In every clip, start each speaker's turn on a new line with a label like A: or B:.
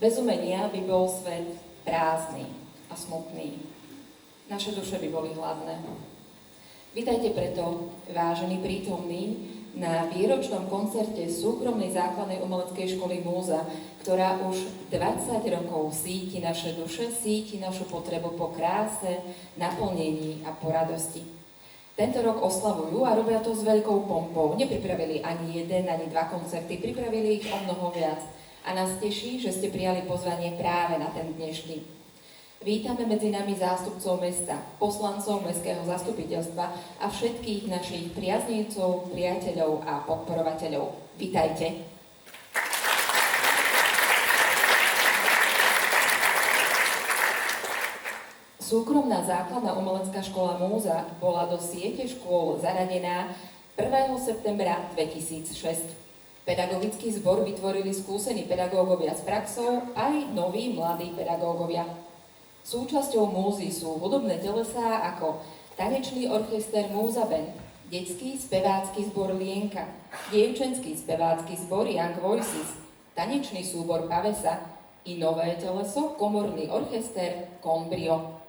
A: Bez umenia by bol svet prázdny a smutný. Naše duše by boli hladné. Vítajte preto, vážení prítomní, na výročnom koncerte súkromnej základnej umeleckej školy Múza, ktorá už 20 rokov síti naše duše, síti našu potrebu po kráse, naplnení a po radosti. Tento rok oslavujú a robia to s veľkou pompou. Nepripravili ani jeden, ani dva koncerty, pripravili ich o mnoho viac. A nás teší, že ste prijali pozvanie práve na ten dnešný. Vítame medzi nami zástupcov mesta, poslancov mestského zastupiteľstva a všetkých našich priaznivcov, priateľov a podporovateľov. Vítajte. Súkromná základná umelecká škola Múza bola do siete škôl zaradená 1. septembra 2006. Pedagogický zbor vytvorili skúsení pedagógovia s praxou aj noví mladí pedagógovia. Súčasťou Múzy sú hudobné telesá ako tanečný orchester Múza Band, detský spevácky zbor Lienka, dievčenský spevácky zbor Young Voices, tanečný súbor Pavesa i nové teleso, komorný orchester Combrio.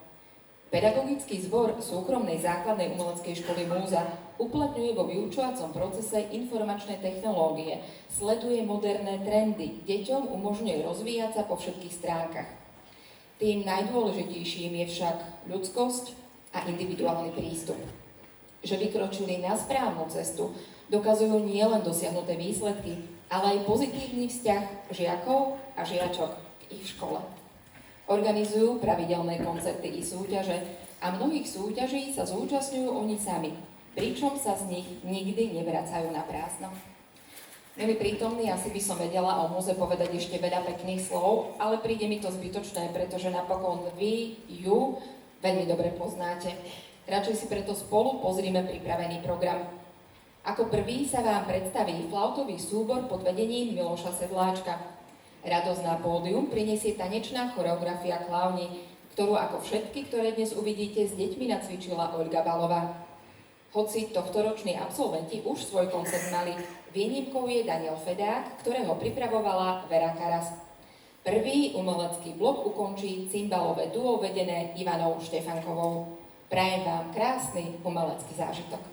A: Pedagogický zbor súkromnej základnej umeleckej školy Múza uplatňuje vo vyučovacom procese informačné technológie, sleduje moderné trendy, deťom umožňuje rozvíjať sa po všetkých stránkach. Tým najdôležitejším je však ľudskosť a individuálny prístup. Že vykročili na správnu cestu, dokazujú nielen dosiahnuté výsledky, ale aj pozitívny vzťah žiakov a žiačok k ich škole. Organizujú pravidelné koncerty i súťaže a mnohých súťaží sa zúčastňujú oni sami, pričom sa z nich nikdy nevracajú na prázdno. Milí prítomní, asi by som vedela o Múze povedať ešte veľa pekných slov, ale príde mi to zbytočné, pretože napokon vy ju veľmi dobre poznáte. Radšej si preto spolu pozrime pripravený program. Ako prvý sa vám predstaví flautový súbor pod vedením Miloša Sedláčka. Radosť na pódium prinesie tanečná choreografia Klauni, ktorú ako všetky, ktoré dnes uvidíte, s deťmi nacvičila Olga Balová. Hoci tohtoroční absolventi už svoj koncert mali, výnimkou je Daniel Fedák, ktorého pripravovala Vera Karas. Prvý umelecký blok ukončí cymbalové duo vedené Ivanou Štefankovou. Prajem vám krásny umelecký zážitok.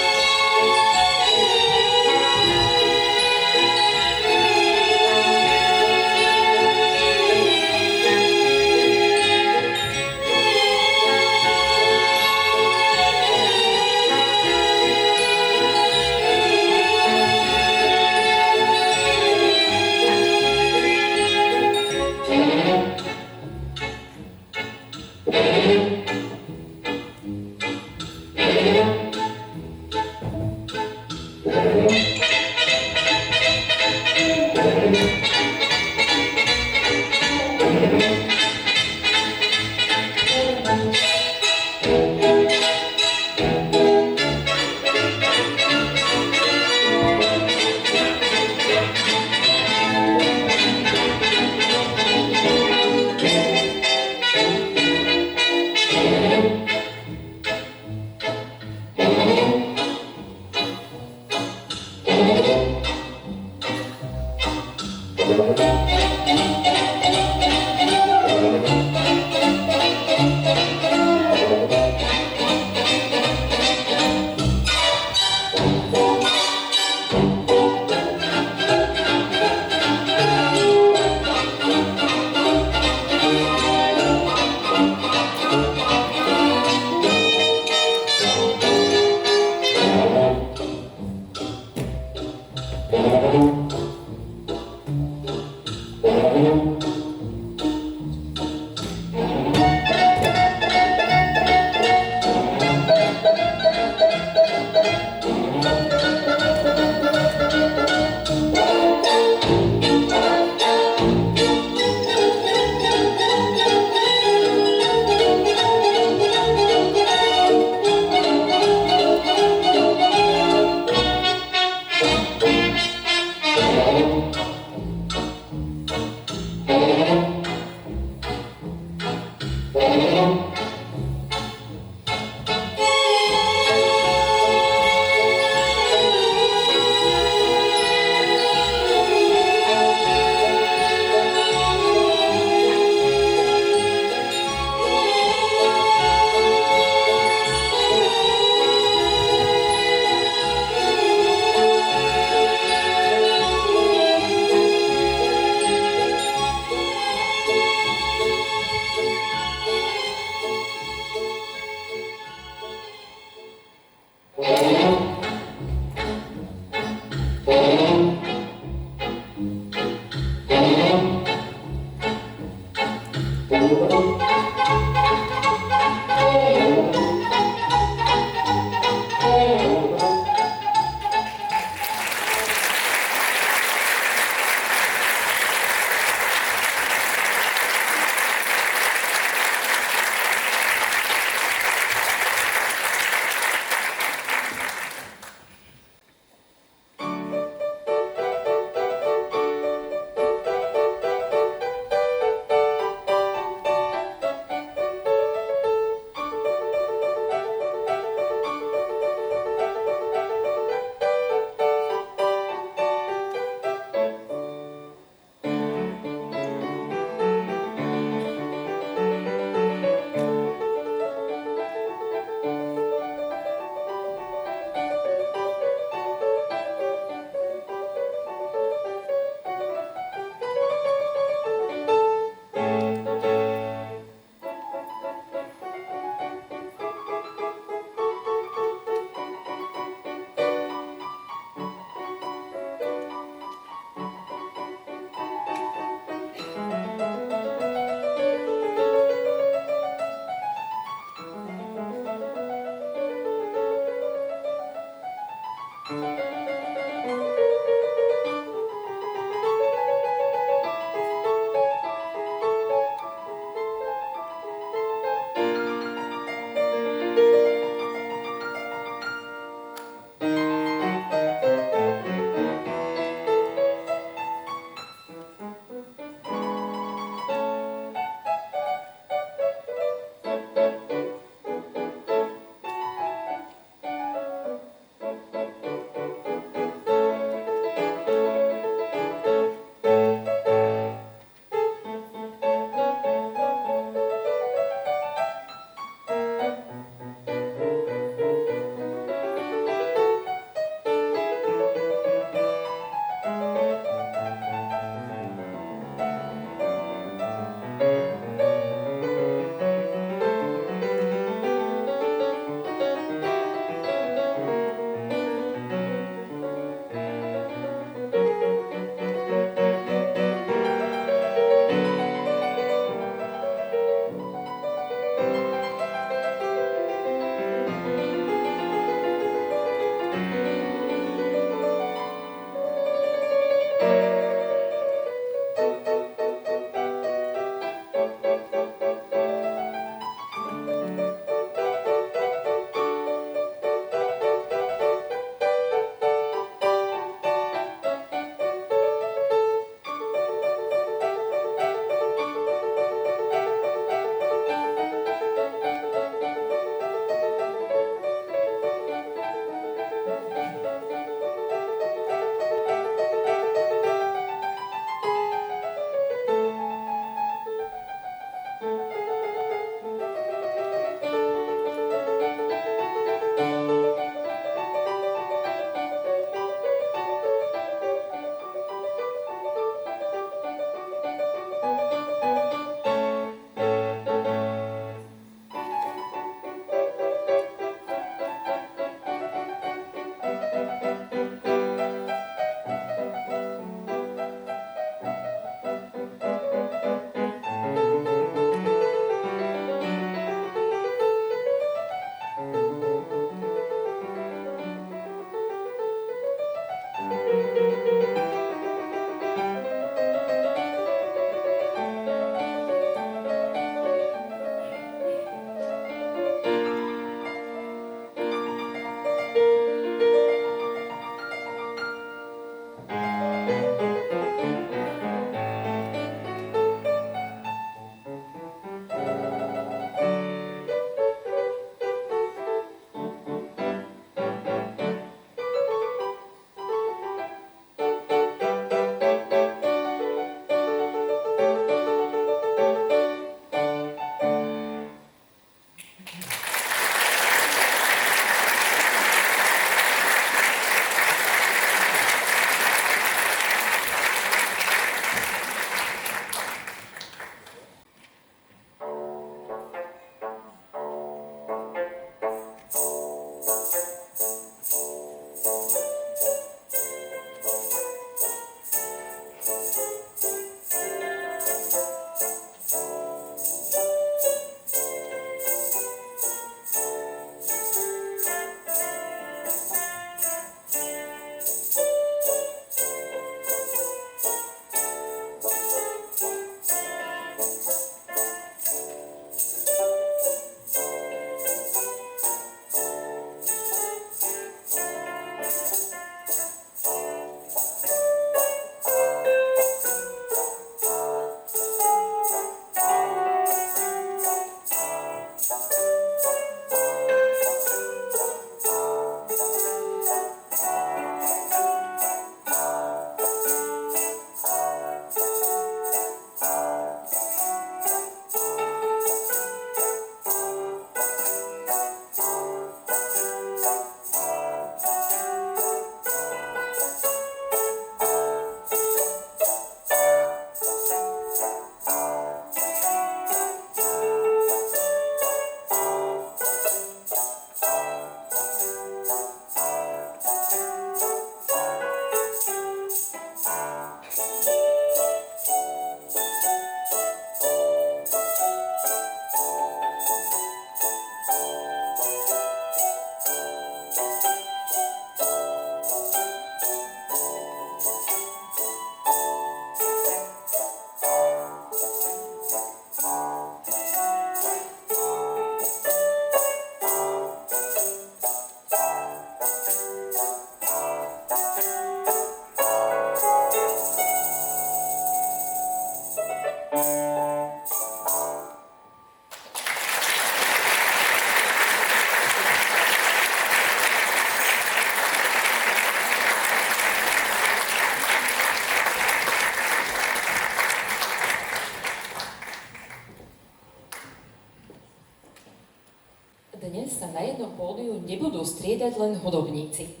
A: budú striedať len hudobníci.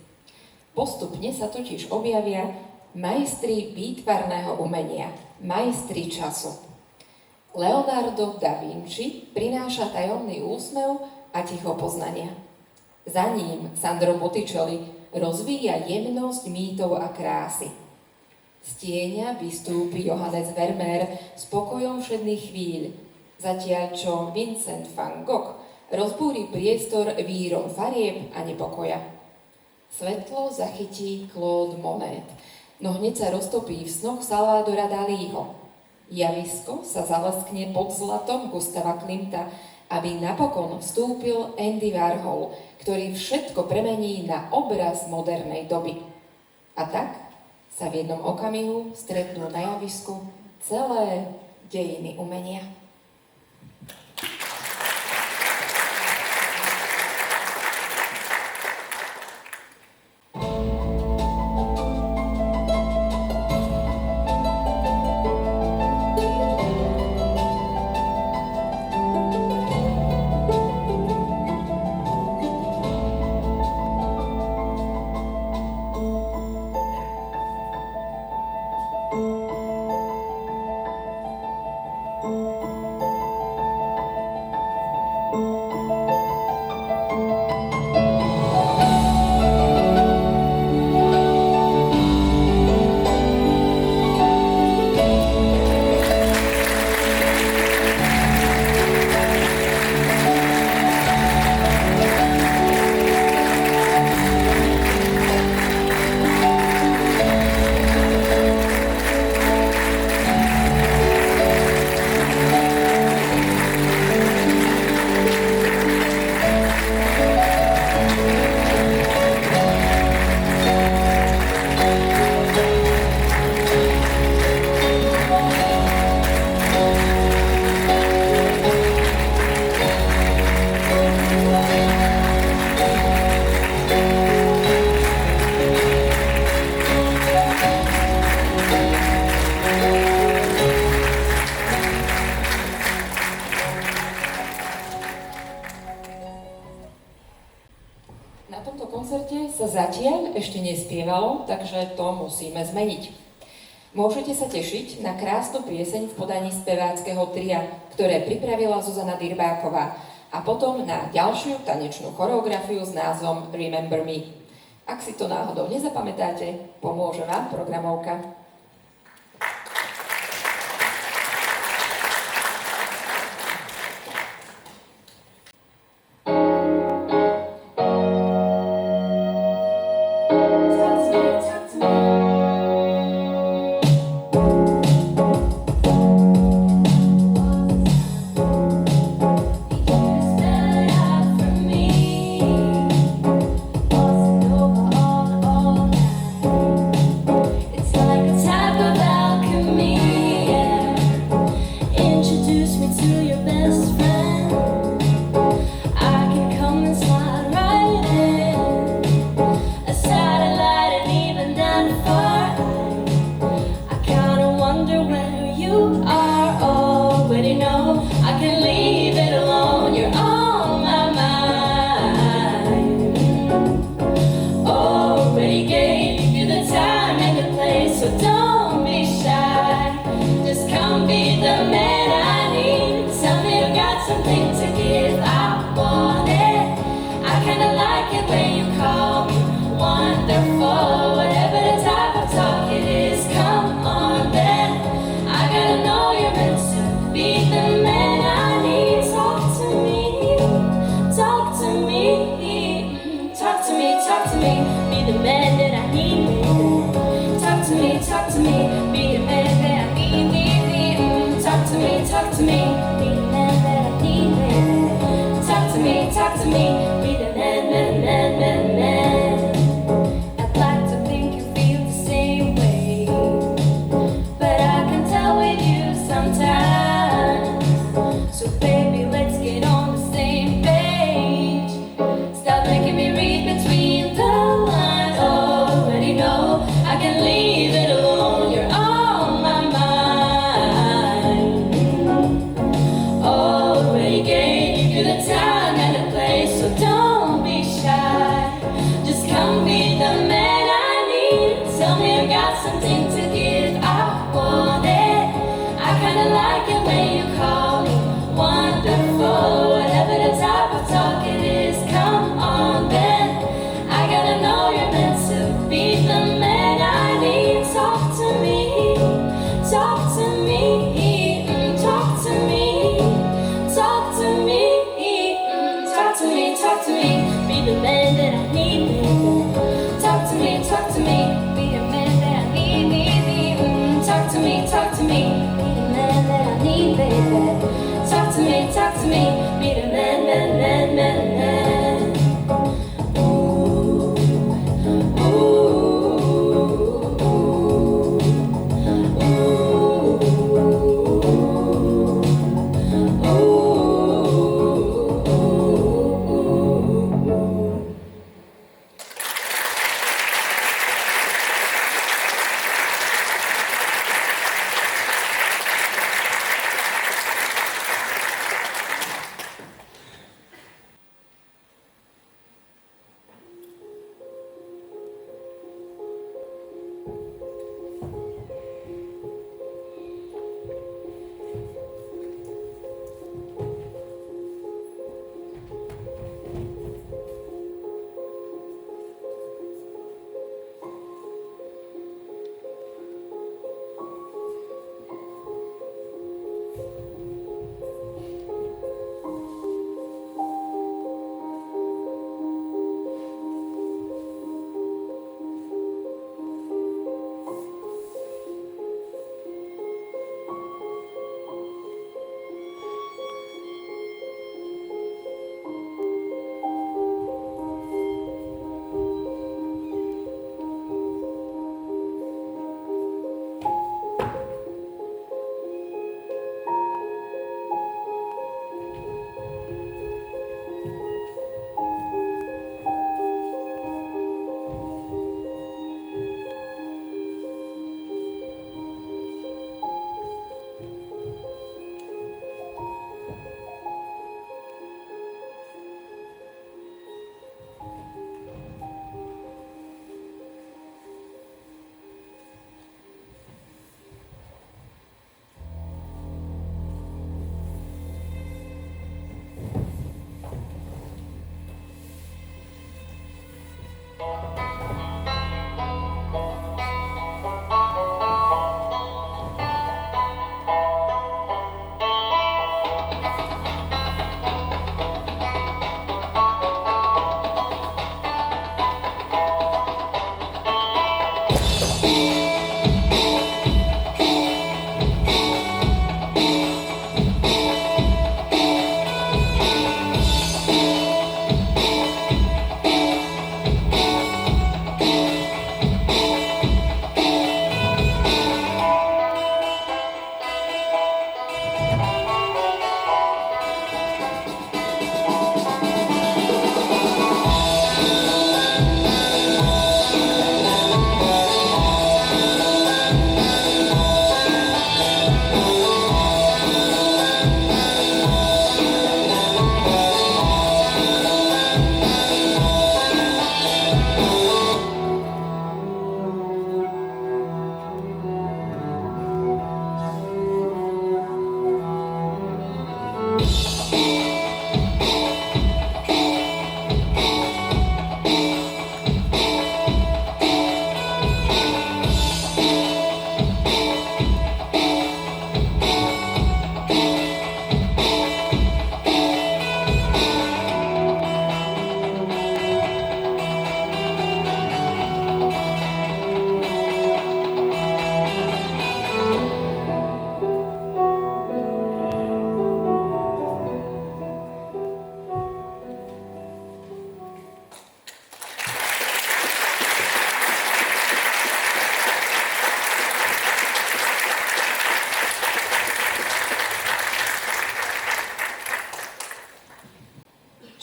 A: Postupne sa totiž objavia majstri výtvarného umenia, majstri času. Leonardo da Vinci prináša tajomný úsmev a ticho poznania. Za ním Sandro Botticelli rozvíja jemnosť mýtov a krásy. Z tieňa vystúpi Johannes Vermeer s pokojom všedných chvíľ, zatiaľ čo Vincent van Gogh rozbúri priestor vírom farieb a nepokoja. Svetlo zachytí Claude Monet, no hneď sa roztopí v snoch Salvadora Dalího. Javisko sa zaleskne pod zlatom Gustava Klimta, aby napokon vstúpil Andy Warhol, ktorý všetko premení na obraz modernej doby. A tak sa v jednom okamihu stretnú na javisku celé dejiny umenia. Zatiaľ ešte nespievalo, takže to musíme zmeniť. Môžete sa tešiť na krásnu pieseň v podaní speváckeho tria, ktoré pripravila Zuzana Dyrbáková, a potom na ďalšiu tanečnú choreografiu s názvom Remember Me. Ak si to náhodou nezapamätáte, pomôže vám programovka.
B: Already gave you the time and the place, so don't be shy. tell me I've got something to give. I want it. I kinda like it when you call me wonderful. Whatever the type of talk it is, come on then. I gotta know you're meant to be the man I need. Talk to me, talk to me, talk to me, talk to me, talk to me, talk to me. Be the man that I need, baby. Talk to me, be the man that I need. Talk to me, be the man that I need, baby. Talk to me, be the man. Ooh,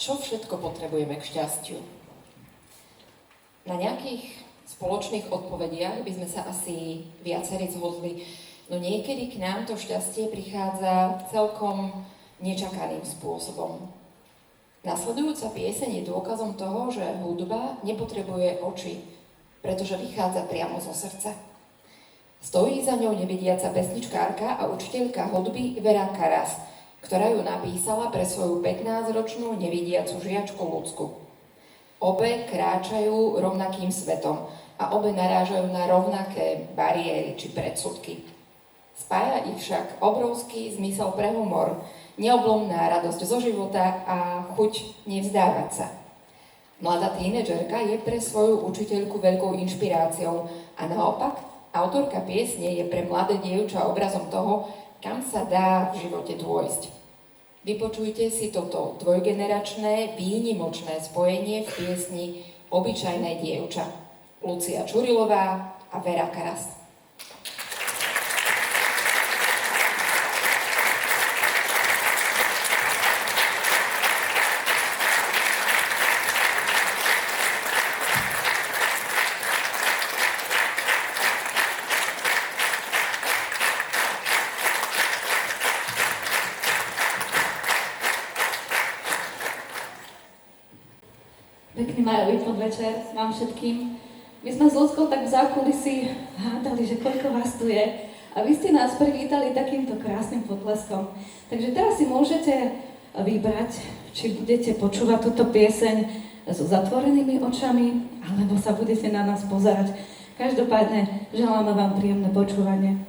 A: Čo všetko potrebujeme k šťastiu? Na nejakých spoločných odpovediach by sme sa asi viacerí zhodli, no niekedy k nám to šťastie prichádza celkom nečakaným spôsobom. Nasledujúca pieseň je dôkazom toho, že hudba nepotrebuje oči pretože vychádza priamo zo srdca. Stojí za ňou nevidiaca pesničkárka a učiteľka hudby Vera Karas, ktorá ju napísala pre svoju 15-ročnú nevidiacu žiačku Lucku. Obe kráčajú rovnakým svetom a obe narážajú na rovnaké bariéry či predsudky. Spája ich však obrovský zmysel pre humor, neoblomná radosť zo života a chuť nevzdávať sa. Mladá tínedžerka je pre svoju učiteľku veľkou inšpiráciou a naopak autorka piesne je pre mladé dievča obrazom toho, kam sa dá v živote dôjsť. Vypočujte si toto dvojgeneračné, výnimočné spojenie v piesni Obyčajné dievča. Lucia Čurilová a Vera Karas.
C: Pekný majový podvečer vám všetkým. My sme s Luckou tak v zákulisí hádali, že koľko vás tu je. A vy ste nás privítali takýmto krásnym potleskom. Takže teraz si môžete vybrať, či budete počúvať túto pieseň so zatvorenými očami, alebo sa budete na nás pozerať. Každopádne želáme vám príjemné počúvanie.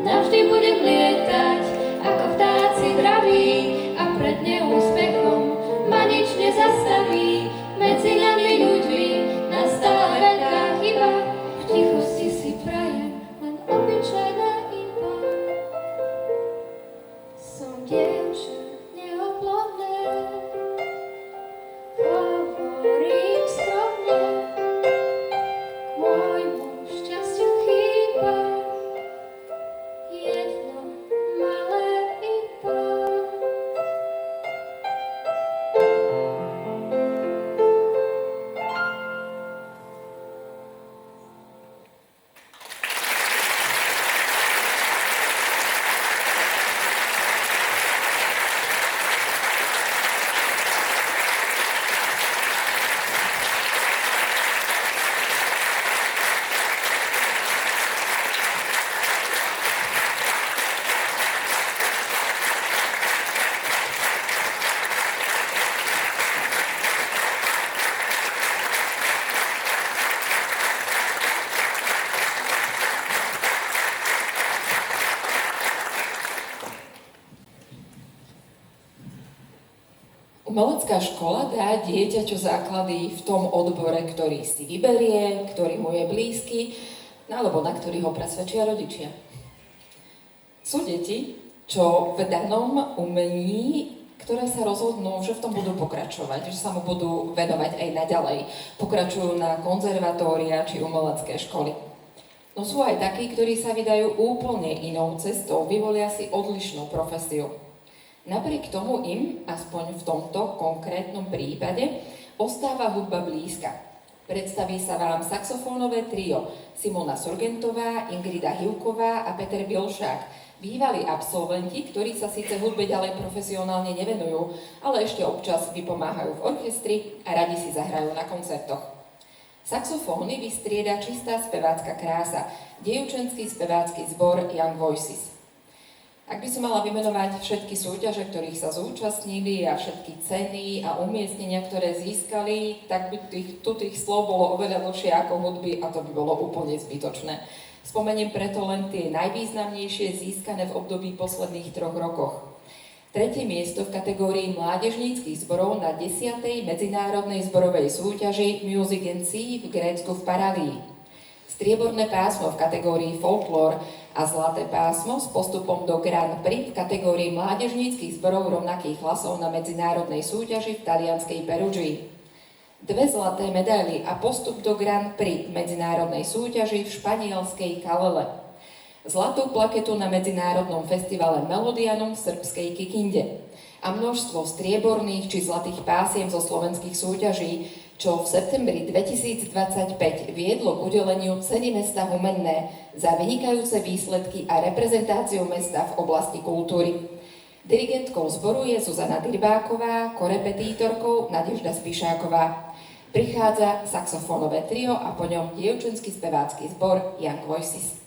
B: Navždy budem lietať
A: Umelecká škola dá dieťaťu základy v tom odbore, ktorý si vyberie, ktorý mu je blízky, alebo na ktorý ho presvedčia rodičia. Sú deti, čo v danom umení, ktoré sa rozhodnú, že v tom budú pokračovať, že sa mu budú venovať aj naďalej. Pokračujú na konzervatória či umelecké školy. No sú aj takí, ktorí sa vydajú úplne inou cestou, vyvolia si odlišnú profesiu. Napriek tomu im, aspoň v tomto konkrétnom prípade, ostáva hudba blízka. Predstaví sa vám saxofónové trio Simona Surgentová, Ingrida Hivková a Peter Bilšák, bývalí absolventi, ktorí sa síce hudbe ďalej profesionálne nevenujú, ale ešte občas vypomáhajú v orchestri a radi si zahrajú na koncertoch. Saxofóny vystrieda čistá spevácka krása, dievčenský spevácky zbor Young Voices. Ak by som mala vymenovať všetky súťaže, ktorých sa zúčastnili a všetky ceny a umiestnenia, ktoré získali, tak by tých slov bolo oveľa dlhšie ako hudby a to by bolo úplne zbytočné. Spomeniem preto len tie najvýznamnejšie získané v období posledných 3 rokoch. 3. miesto v kategórii mládežníckych zborov na 10. medzinárodnej zborovej súťaži Music & Sea v Grécku v Paralii. Strieborné pásmo v kategórii folklór a zlaté pásmo s postupom do Grand Prix v kategórii mládežníckych zborov rovnakých hlasov na medzinárodnej súťaži v talianskej Perugii. 2 zlaté medaily a postup do Grand Prix v medzinárodnej súťaži v španielskej Kalele. Zlatú plaketu na medzinárodnom festivale Melodianum v srbskej Kikinde. A množstvo strieborných či zlatých pásiem zo slovenských súťaží, čo v septembri 2025 viedlo k udeleniu ceny mesta Humenné za vynikajúce výsledky a reprezentáciu mesta v oblasti kultúry. Dirigentkou zboru je Zuzana Dyrbáková, korepetítorkou Nadežda Spišáková. Prichádza saxofónové trio a po ňom dievčenský spevácky zbor Young Voices.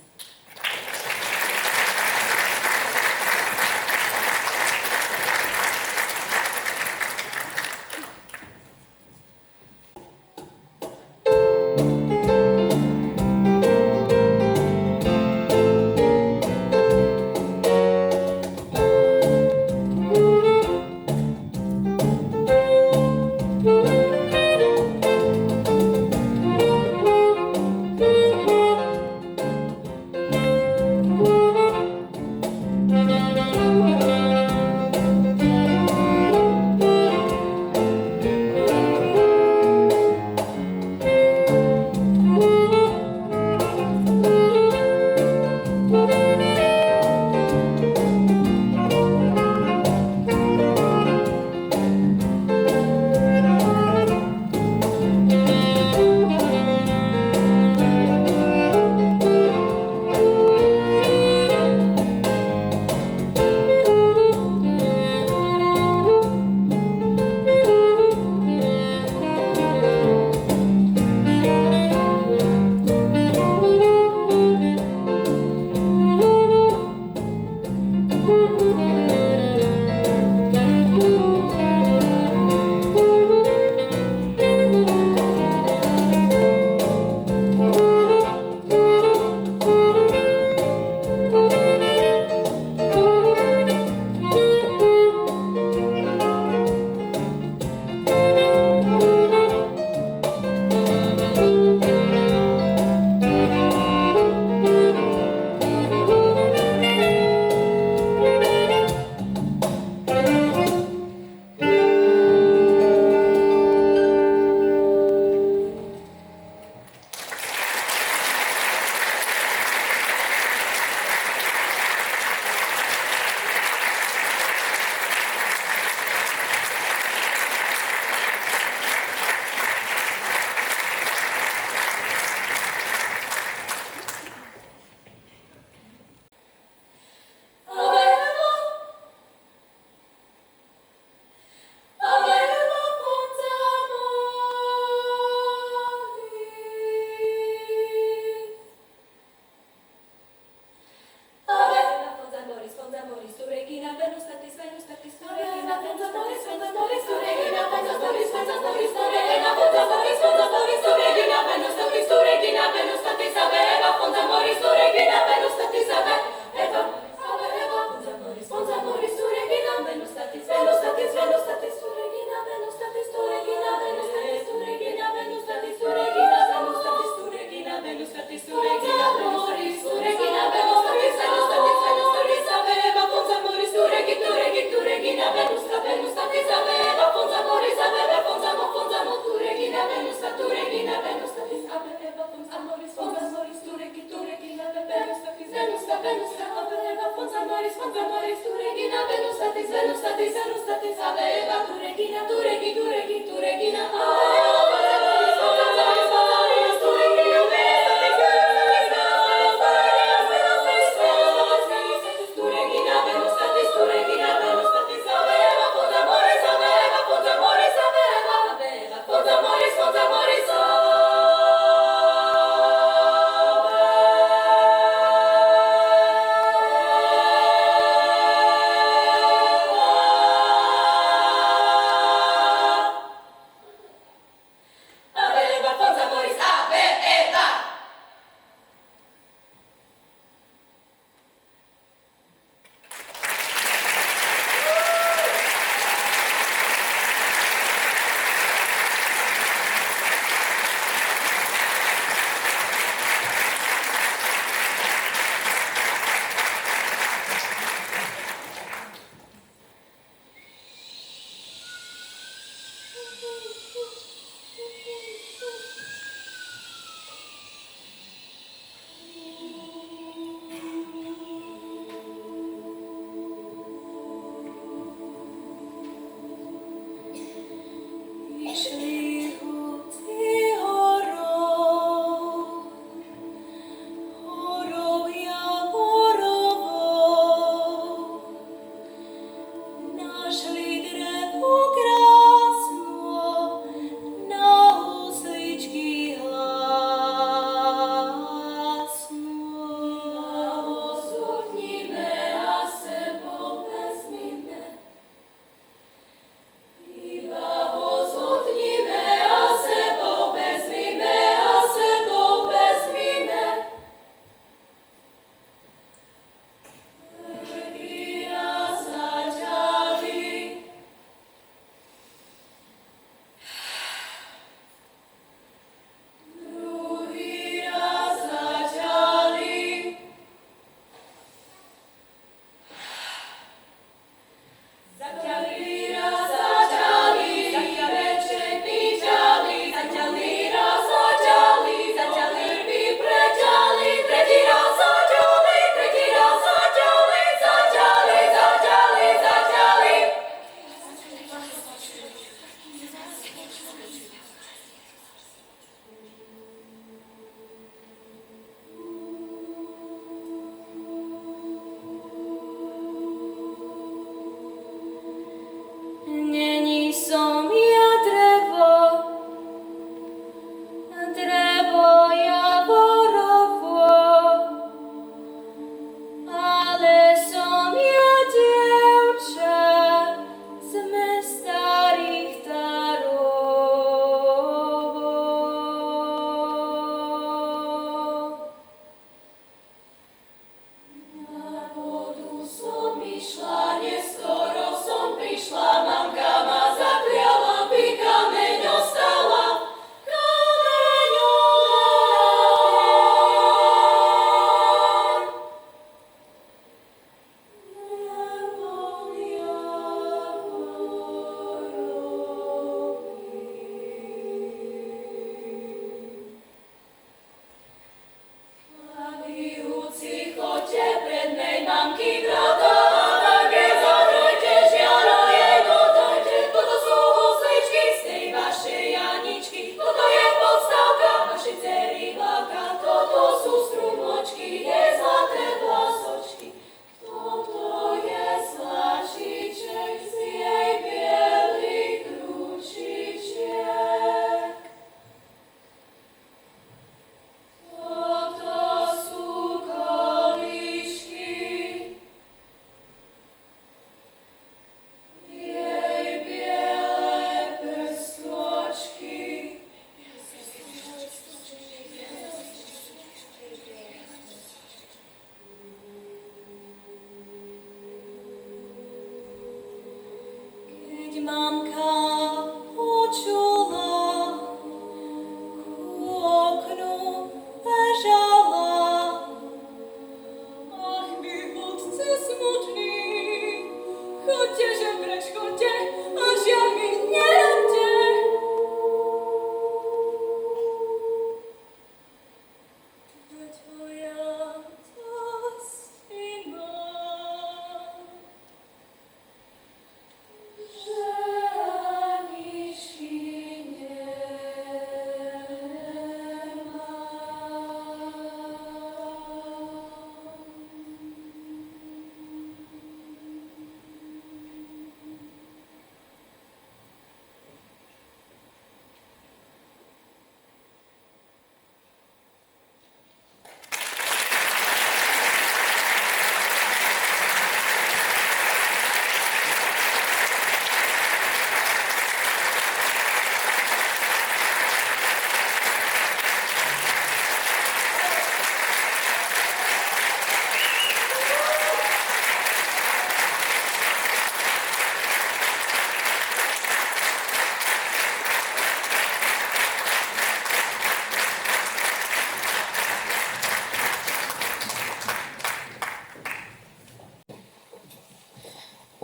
B: Żeniszki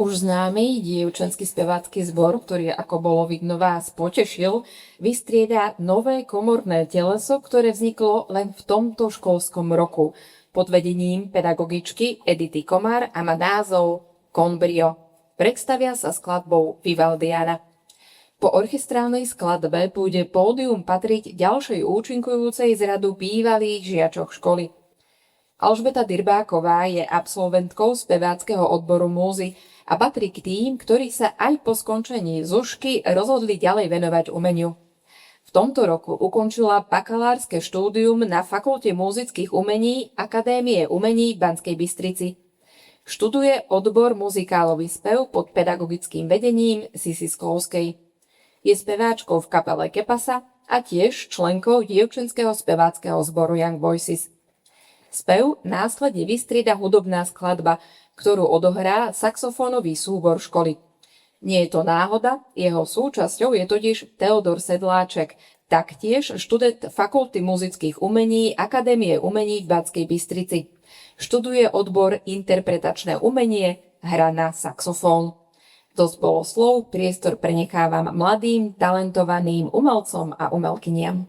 A: Už známy dievčenský spevácky zbor, ktorý, ako bolo vidno, vás potešil, vystrieda nové komorné teleso, ktoré vzniklo len v tomto školskom roku pod vedením pedagogičky Edity Komár a má názov Conbrio. Predstavia sa skladbou Vivaldiana. Po orchestrálnej skladbe bude pódium patriť ďalšej účinkujúcej z radu bývalých žiačok školy. Alžbeta Dyrbáková je absolventkou speváckeho odboru múzy a patrí k tým, ktorí sa aj po skončení zušky rozhodli ďalej venovať umeniu. V tomto roku ukončila bakalárske štúdium na Fakulte múzických umení Akadémie umení v Banskej Bystrici. Študuje odbor muzikálový spev pod pedagogickým vedením Sisi Sklovskej. Je speváčkou v kapele Kepasa a tiež členkou dievčenského speváckeho zboru Young Voices. Spev následne vystrieda hudobná skladba, ktorú odohrá saxofónový súbor školy. Nie je to náhoda, jeho súčasťou je totiž Teodor Sedláček, taktiež študent Fakulty muzických umení Akadémie umení v Banskej Bystrici. Študuje odbor interpretačné umenie, hra na saxofón. Dosť bolo slov, priestor prenechávam mladým, talentovaným umelcom a umelkyniam.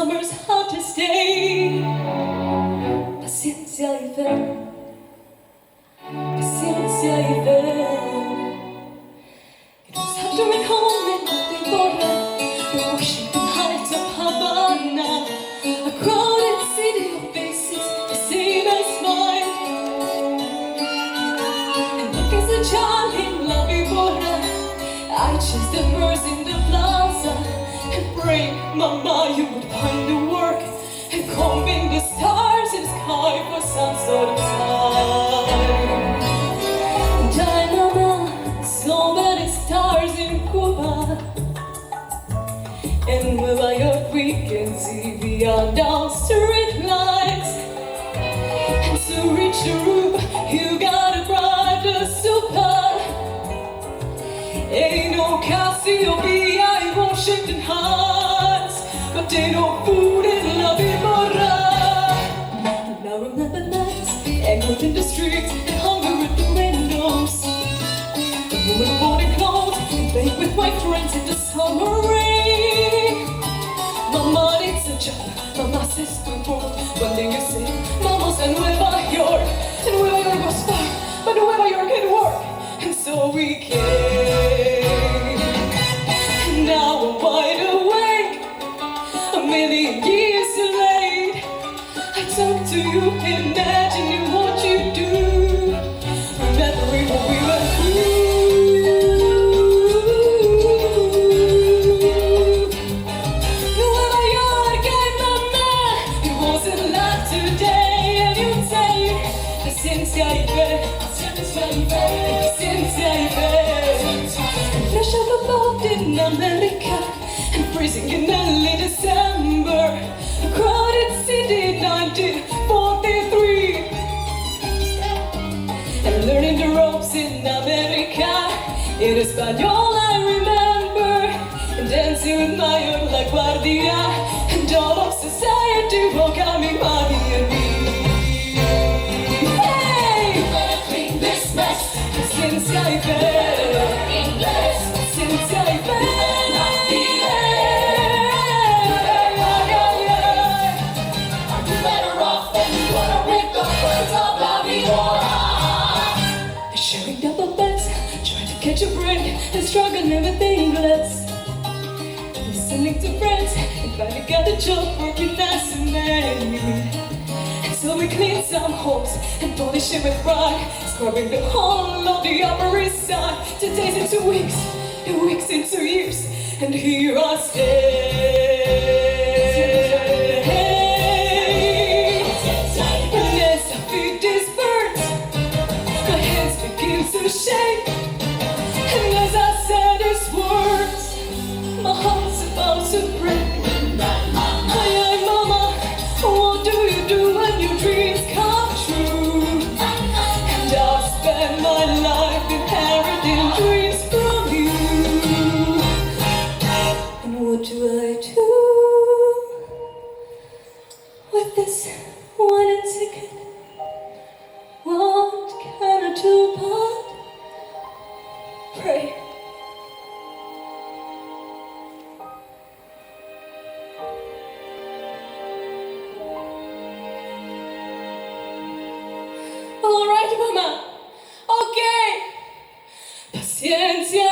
B: summer's hottest day. Paciencia y fe, paciencia y fe. It was after a home in Bora, in Washington Heights of Havana, a crowded city of faces, the same as mine. And look as a child in La Vibora, I chased the birds in the plaza and prayed, Mama, you would find the work and combing the stars in sky for some sort of sign. And I, Mama, so many stars in Cuba. In Nueva York we can see beyond our street lights. And to reach the roof, you gotta drive the super. Ain't no Cassiopeia in Washington Heights, but they no food in La Vibora. Now remember nights, angled in the streets, and hunger at the windows. The woman bought a clothes and played with my friends in the summer rain. Mama needs a job, Mama says to work. One day you say, Vamos a Nueva York, and Nueva York was far, but Nueva York can work. And so we came. Now I'm wide awake, a million years too late. I talk to you, imagining what you do, remembering what we went through. Nueva York, ay mamá, it wasn't like today. And you say, paciencia y fe, paciencia y fe, paciencia y fe. Flesh of a boat in America, and freezing in early December. A crowded city, 1943. And learning the ropes in America. In Espanol I remember, and dancing with my own La Guardia. And all of society welcoming mommy and me. Hey! Better clean this mess. Paciencia y fe. Paciencia y fe.
D: Are you better off than you wanna reap the fruits of La Vibora?
B: Sharing double beds, trying to catch a break, and struggling with English. Listening to friends, and finally got a job working as a maid. And so we cleaned some homes and polished it with pride, scrubbing the whole of the Upper East Side. 2 days into weeks, and weeks into years, and here I stay. And as I feed these birds, my hands begin to shake. And as I say these words, my heart's about to break. Ay, mama, what do you do when your dreams come true? And I'll spend my life inheriting dreams from you. And what do I do with this one ticket? What can I do but pray? All right, Mama. Okay. Paciencia y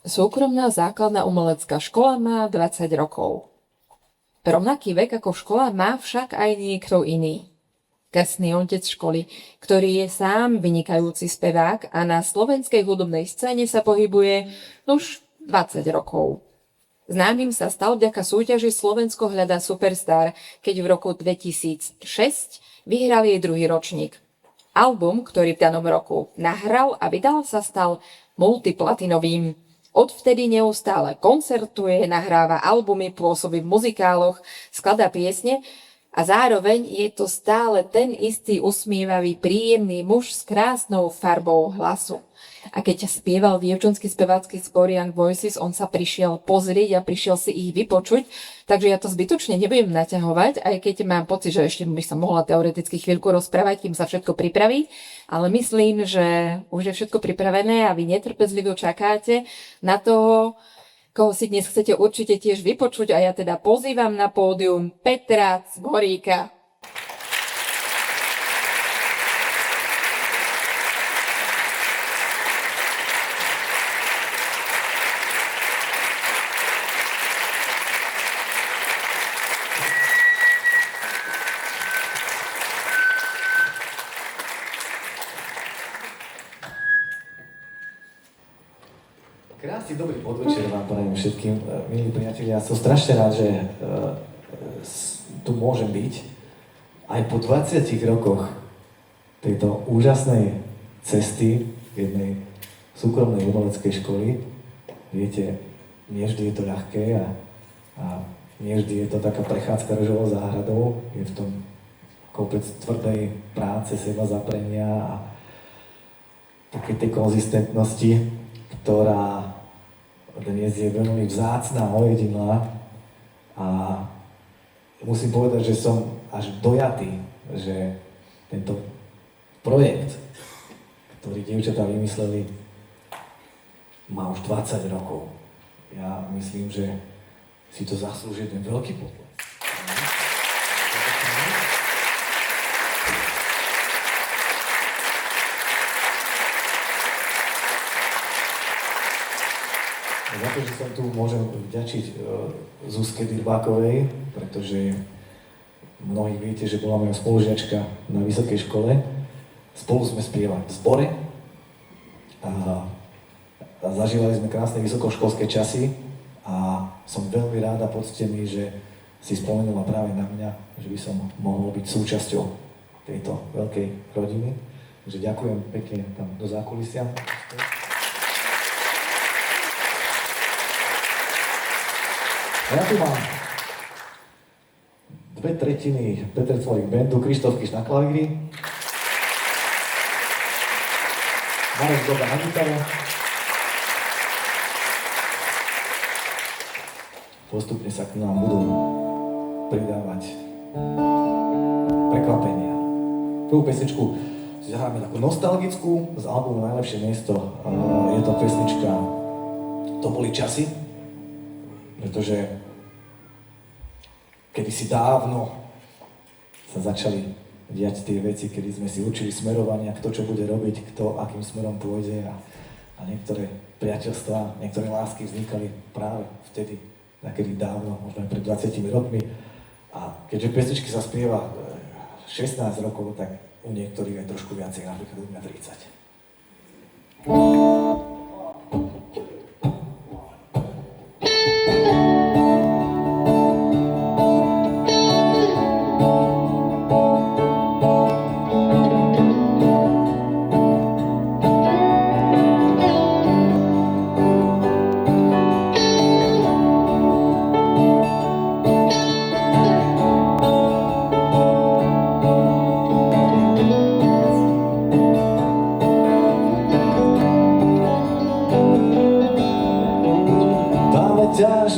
A: Súkromná základná umelecká škola má 20 rokov. Rovnaký vek ako škola má však aj niekto iný. Krstný otec školy, ktorý je sám vynikajúci spevák a na slovenskej hudobnej scéne sa pohybuje už 20 rokov. Známym sa stal vďaka súťaži Slovensko hľadá superstar, keď v roku 2006 vyhral jej druhý ročník. Album, ktorý v danom roku nahral a vydal, sa stal multiplatinovým. Odvtedy neustále koncertuje, nahráva albumy, pôsobí v muzikáloch, skladá piesne a zároveň je to stále ten istý usmievavý, príjemný muž s krásnou farbou hlasu. A keď spieval dievčenský spevácky zbor Young Voices, on sa prišiel pozrieť a prišiel si ich vypočuť, takže ja to zbytočne nebudem naťahovať, aj keď mám pocit, že ešte by som mohla teoreticky chvíľku rozprávať, kým sa všetko pripraví, ale myslím, že už je všetko pripravené a vy netrpezlivo čakáte na toho, koho si dnes chcete určite tiež vypočuť, a ja teda pozývam na pódium Petra Cmoríka.
E: Krásny dobrý podvečer vám prajem všetkým, milí priatelia. Som strašne rád, že tu môžem byť aj po 20 rokoch tejto úžasnej cesty jednej súkromnej umeleckej školy. Viete, nie vždy je to ľahké a nie vždy je to taká prechádzka ružovou záhradou. Je v tom kopec tvrdej práce, seba zaprenia a také tej konzistentnosti, ktorá dnes je veľmi vzácna, ojedinelá, a musím povedať, že som až dojatý, že tento projekt, ktorý dievčatá vymysleli, má už 20 rokov. Ja myslím, že si to zaslúži ten veľký potlesk. Za to, že som tu, môžem vďačiť Zuzke Dyrbákovej, pretože mnohí viete, že bola moja spolužiačka na vysokej škole. Spolu sme spievali v zbore a zažívali sme krásne vysokoškolské časy a som veľmi rád a poctený, že si spomenula práve na mňa, že by som mohol byť súčasťou tejto veľkej rodiny. Takže ďakujem pekne tam do zákulisia. Ja tu mám 2/3 Peter Cmorík bandu, Krištof Kiš na klavíri, Marek Doba na gitare. Postupne sa k nám budú pridávať prekvapenia. Prvú pesničku si zahráme takú nostalgickú z albumu Najlepšie miesto. Je to pesnička To boli časy, pretože kedysi dávno sa začali diať tie veci, kedy sme si učili smerovania, kto čo bude robiť, kto akým smerom pôjde a niektoré priateľstvá, niektoré lásky vznikali práve vtedy, nakedy dávno, možno aj pred 20 rokmi. A keďže pesničky sa spieva 16 rokov, tak u niektorých aj trošku viacej, napríklad u mňa 30.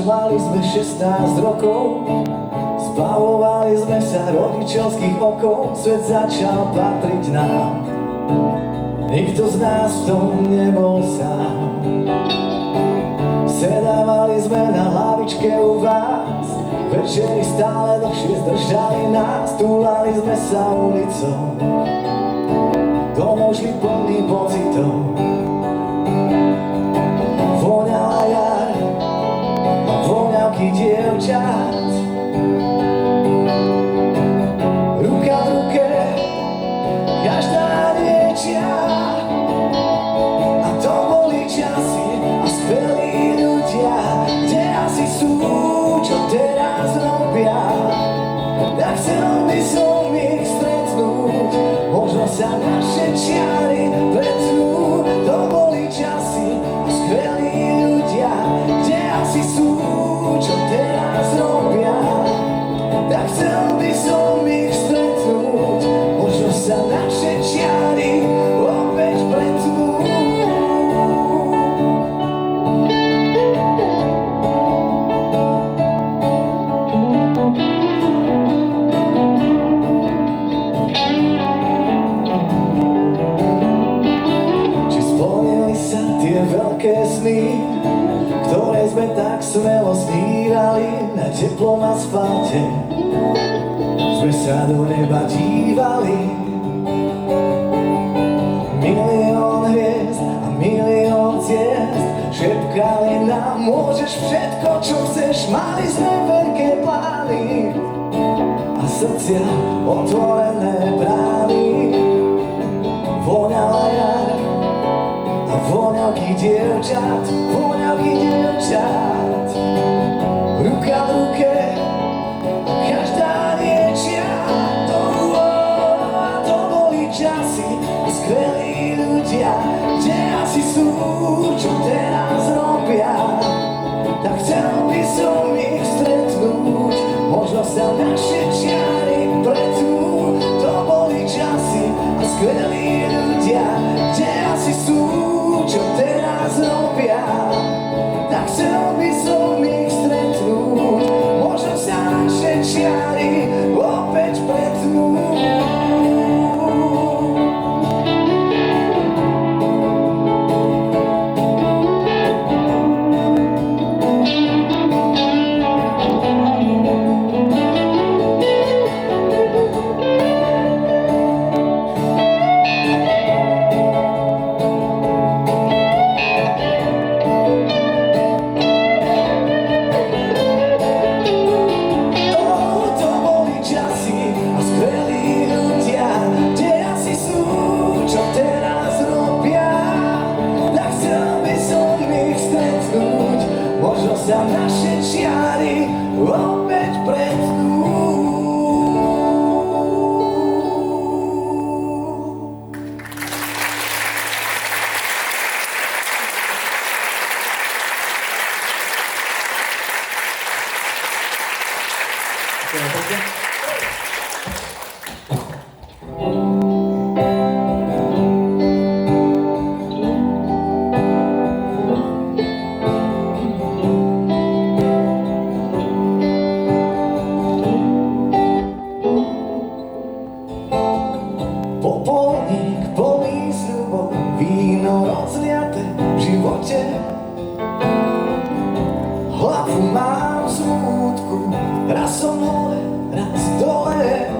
E: Mali sme 16 rokov, zbavovali sme sa rodičovských okov, svet začal patriť nám. Nikto z nás v tom nebol sám. Sedávali sme na lavičke u vás, večeri stále dlhšie zdržali nás, túlali sme sa ulicou, domov šli plný pocitov. Voňala jar, voňavky dievčat, ruka v ruke, každá niečia. A to boli časy a skvelí ľudia, kde asi sú, čo teraz robia. Tak chcel by som ich stretnúť, možno sa naše čiary pretnú. To boli časy a skvelí ľudia, kde asi sú, čo teraz robia. Tak chcel by som ich stretnúť, možno sa naše čiary opäť pretnú. Či splnili sa tie veľké sny, ktoré sme tak smelo snívali na teplom asfalte? Sme sa do neba dívali. Milión hviezd a milión ciest šepkali nám, môžeš všetko, čo chceš. Mali sme veľké plány a srdcia otvorené brány. Voňala jar a voňavky dievčat, voňavky dievčat. Ruka v ruke, každá niečia. To boli časy a skvelí ľudia, kde asi sú, čo teraz robia. Tak chcel by som ich stretnúť, možno sa naše čiary pretnú. To boli časy a skvelí ľudia, kde asi sú, čo teraz robia. Tak chcel by som ich stretnúť, možno sa naše čiary opäť pretnú. Popolník plný sľubov, víno rozliate v živote. Hlavu mám v smútku, raz som hore, raz dole.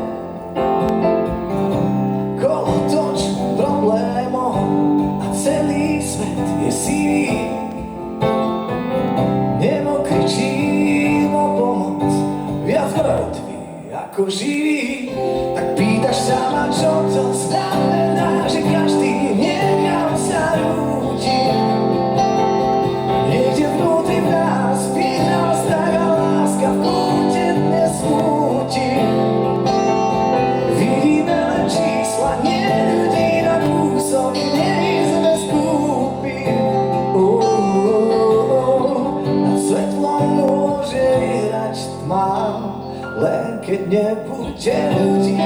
E: Kolotoč problémov a celý svet je sivý. Nebo kričím o pomoc, viac mŕtvý ako živý. Tak pýtaš sa ma, čo to znamená, že každý niekam sa rúti. Niekde vnútri v nás vyhral strach a láska v kúte dnes smúti. Vidíme len čísla, nie ľudí na kúsok, nie sme skúpi. Nad svetlom môže vyhrať tma, len keď nebude ľudí.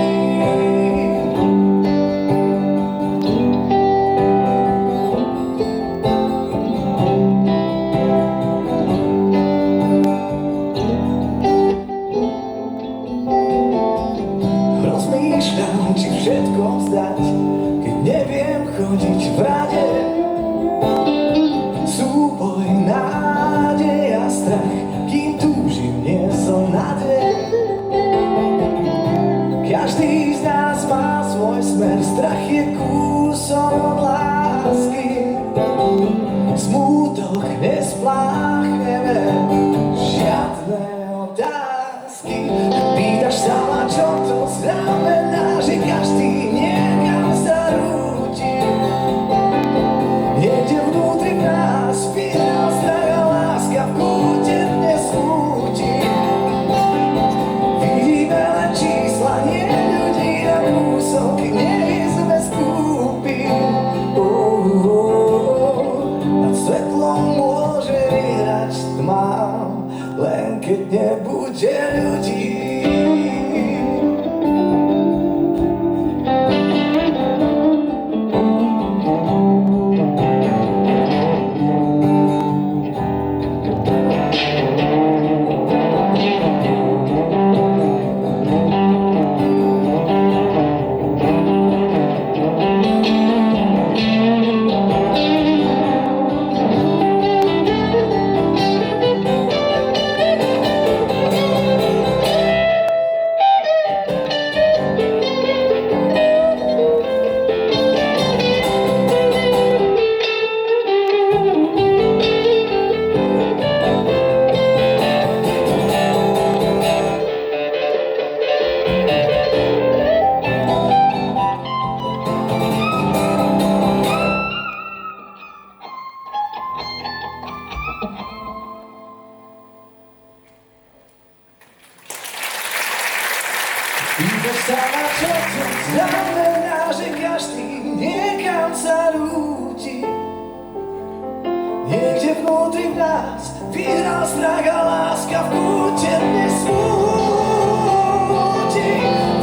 E: Rozmýšľam, či všetko vzdať, keď neviem chodiť v rade. Súboj, nádej a strach, kým túžim, nie som nádej. Každý z nás má svoj smer, strach je kúsok od lásky. Smútok nespláchneme, žiadne otázky. Pýtaš sa ma, čo to znamená, že každý niekam sa rúti. Niekde vnútri v nás vyhral strach a láska v kúte dnes smúti. Vidíme len čísla, nie ľudí na kúsok, nie sme skúpi. Nad svetlom môže vyhrať tma, len keď nebude ľudí. Pýtaš sa ma, čo to znamená, že každý niekam sa rúti. Niekde vnútri v nás vyhral strach a láska v kúte dnes smúti.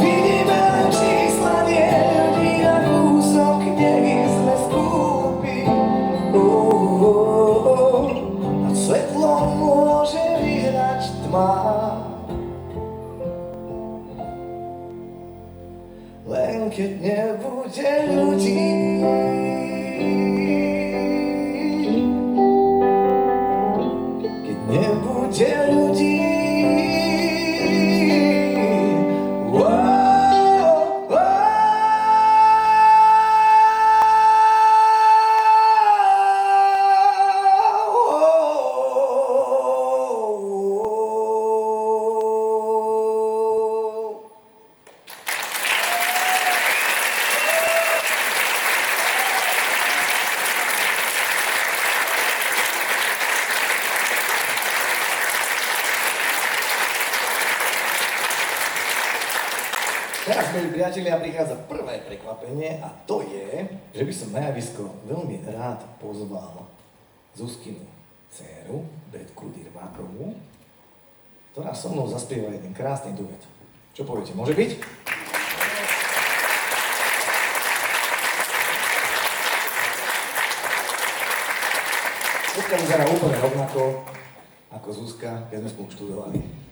E: Vidíme len čísla, nie ľudí na kúsok, nie sme skúpi. Nad svetlom môže vyhrať tma, len keď nebude ľudí. Keď nebude ľudí. Teraz, milí priatelia, prichádza prvé prekvapenie a to je, že by som na javisko veľmi rád pozval Zuzkinu dcéru, Betku Dirmákovú, ktorá so mnou zaspieva jeden krásny duet. Čo poviete, môže byť? Betka vyzerá úplne rovnako ako Zuzka, keď sme spolu študovali.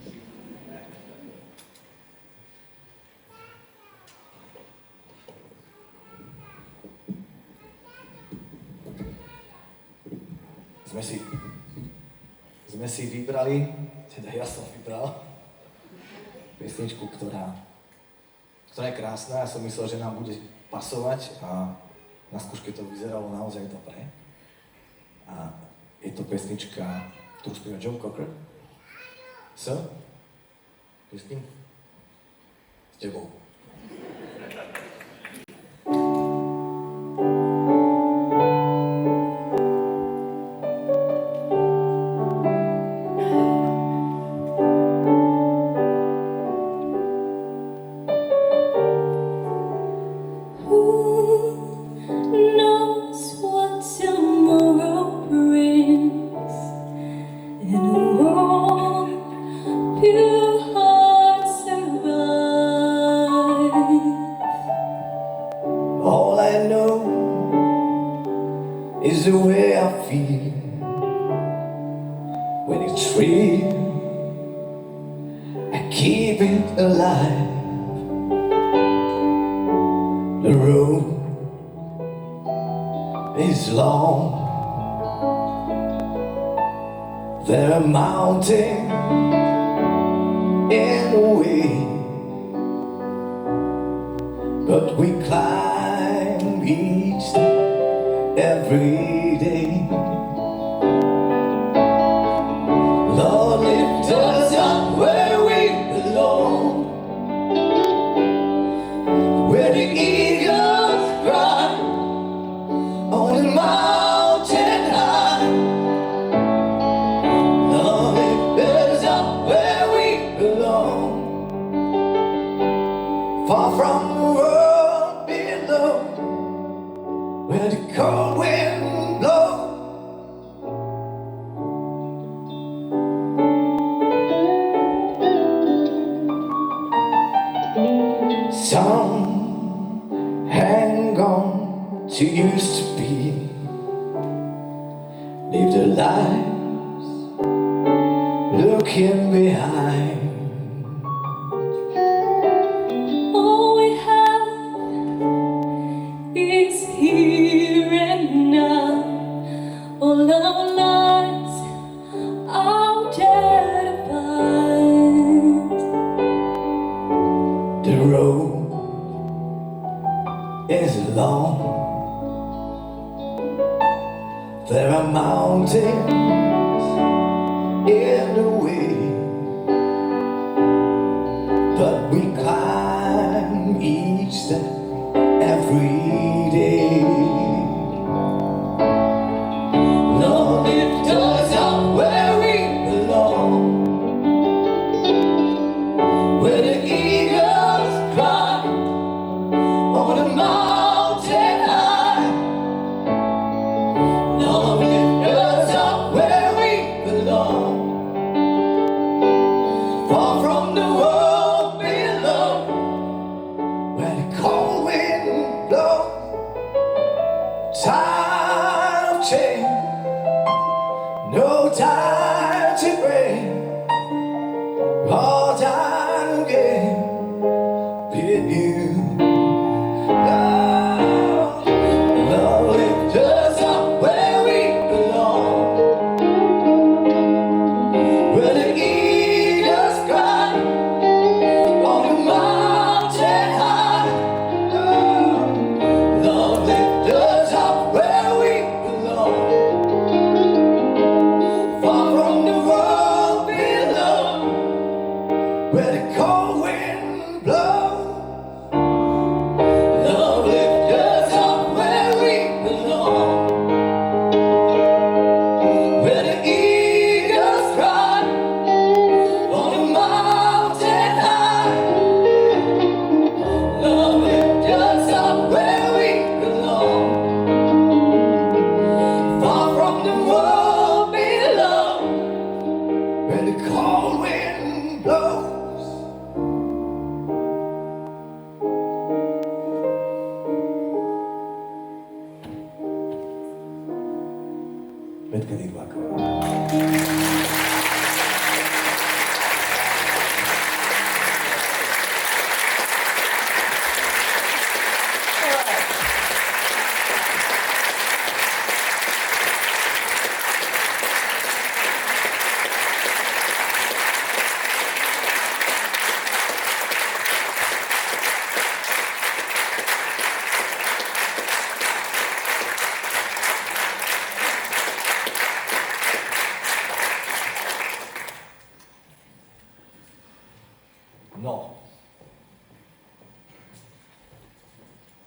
E: sme si vybrali, teda ja som vybral pesničku, ktorá je krásna. Ja som myslel, že nám bude pasovať a na skúške to vyzeralo naozaj dobre. A je to pesnička, ktorú spieva Joe Cocker. S kým? S tebou.
B: Knows what tomorrow brings in a world pure hearts survive.
E: All I know is the way I feel when it's real. I keep it alive. The road is long. There are mountains in the way, but we climb each step every day. Lord, lift us up where we belong, where the eagles cry on the mountain high. Lord, lift us up where we belong, far from the world below, where the cold wind blows. Some hang on to used to be, live their lives looking behind.
B: All we have is here and now. All our lives are terrified.
E: The road is long. There are mountains in the way, but we climb each step every day. Lord, lift us up where we belong, where the eagles cry on the mountain high. Lord, lift us up where we belong, far from the world below, where the cold wind blows. Time of change, no time to break, all time again with you. Lord, Lord, lift us up where we belong, where the eagles cry on the mountain high. Lord, lift us up where we belong, far from the world below, where the cold wind blows.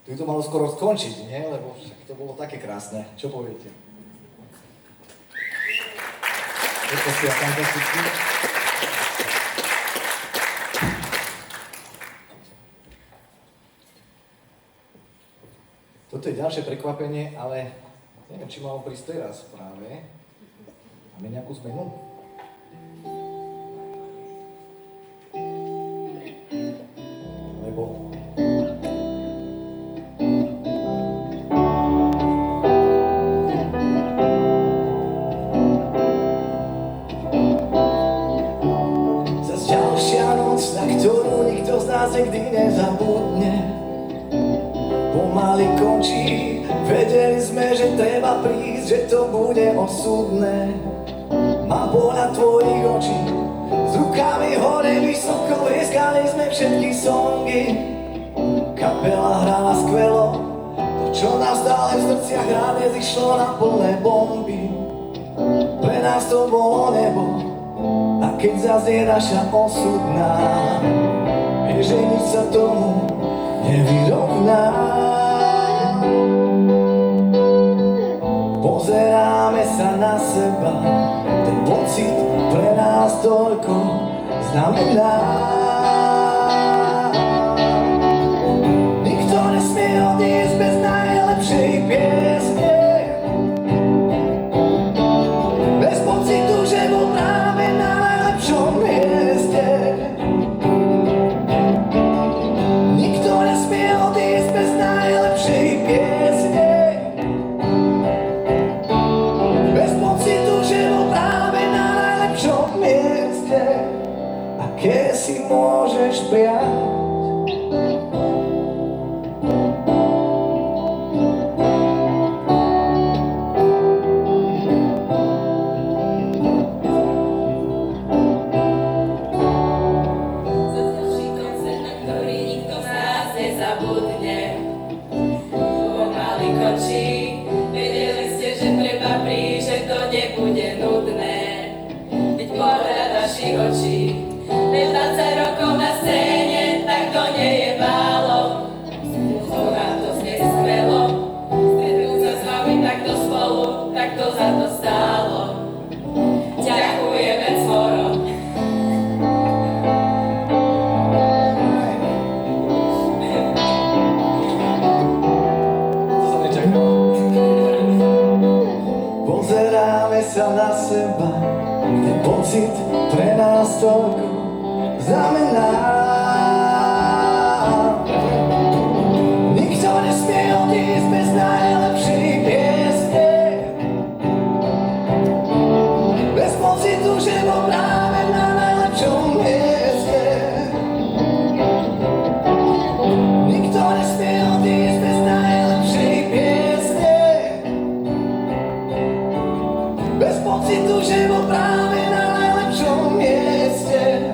E: Tu by to malo skoro skončiť, nie? Lebo však to bolo také krásne. Čo poviete? Je to si fantastický. Toto je ďalšie prekvapenie, ale neviem, či malo prísť teraz práve. Máme nejakú zmenu? Lebo... Zas ďalšia noc, na ktorú nikto z nás nikdy nezabudne. Pomaly končí, vedeli sme, že treba prísť, že to bude osudné. Mám pohľad tvojich očí, s rukami hore vysoko, vieskali sme všetky songy. Kapela hrala skvelo, to čo nám stále v srdciach ráne zišlo na plné bomby. Pre nás to bolo nebo, a keď zaznie naša osudná, vieš, že nič sa tomu nevyrovná. Pozeráme sa na seba, ten pocit pre nás toľko znamená. Nikto nesmie odísť bez najlepšej piesne, bez pocitu, že bol práve na najlepšom mieste. Nikto nesmie odísť bez najlepšej piesne, bez pocitu, že bol práve na najlepšom mieste. Aké si môžeš prijať? Pozeráme sa na seba, ten pocit pre nás toľko znamená. Nikto nesmie odísť bez najlepšej piesne, bez pocitu, že bol práve na najlepšom mieste. Nikto nesmie odísť bez najlepšej piesne, bez pocitu, že bol práve na najlepšom mieste.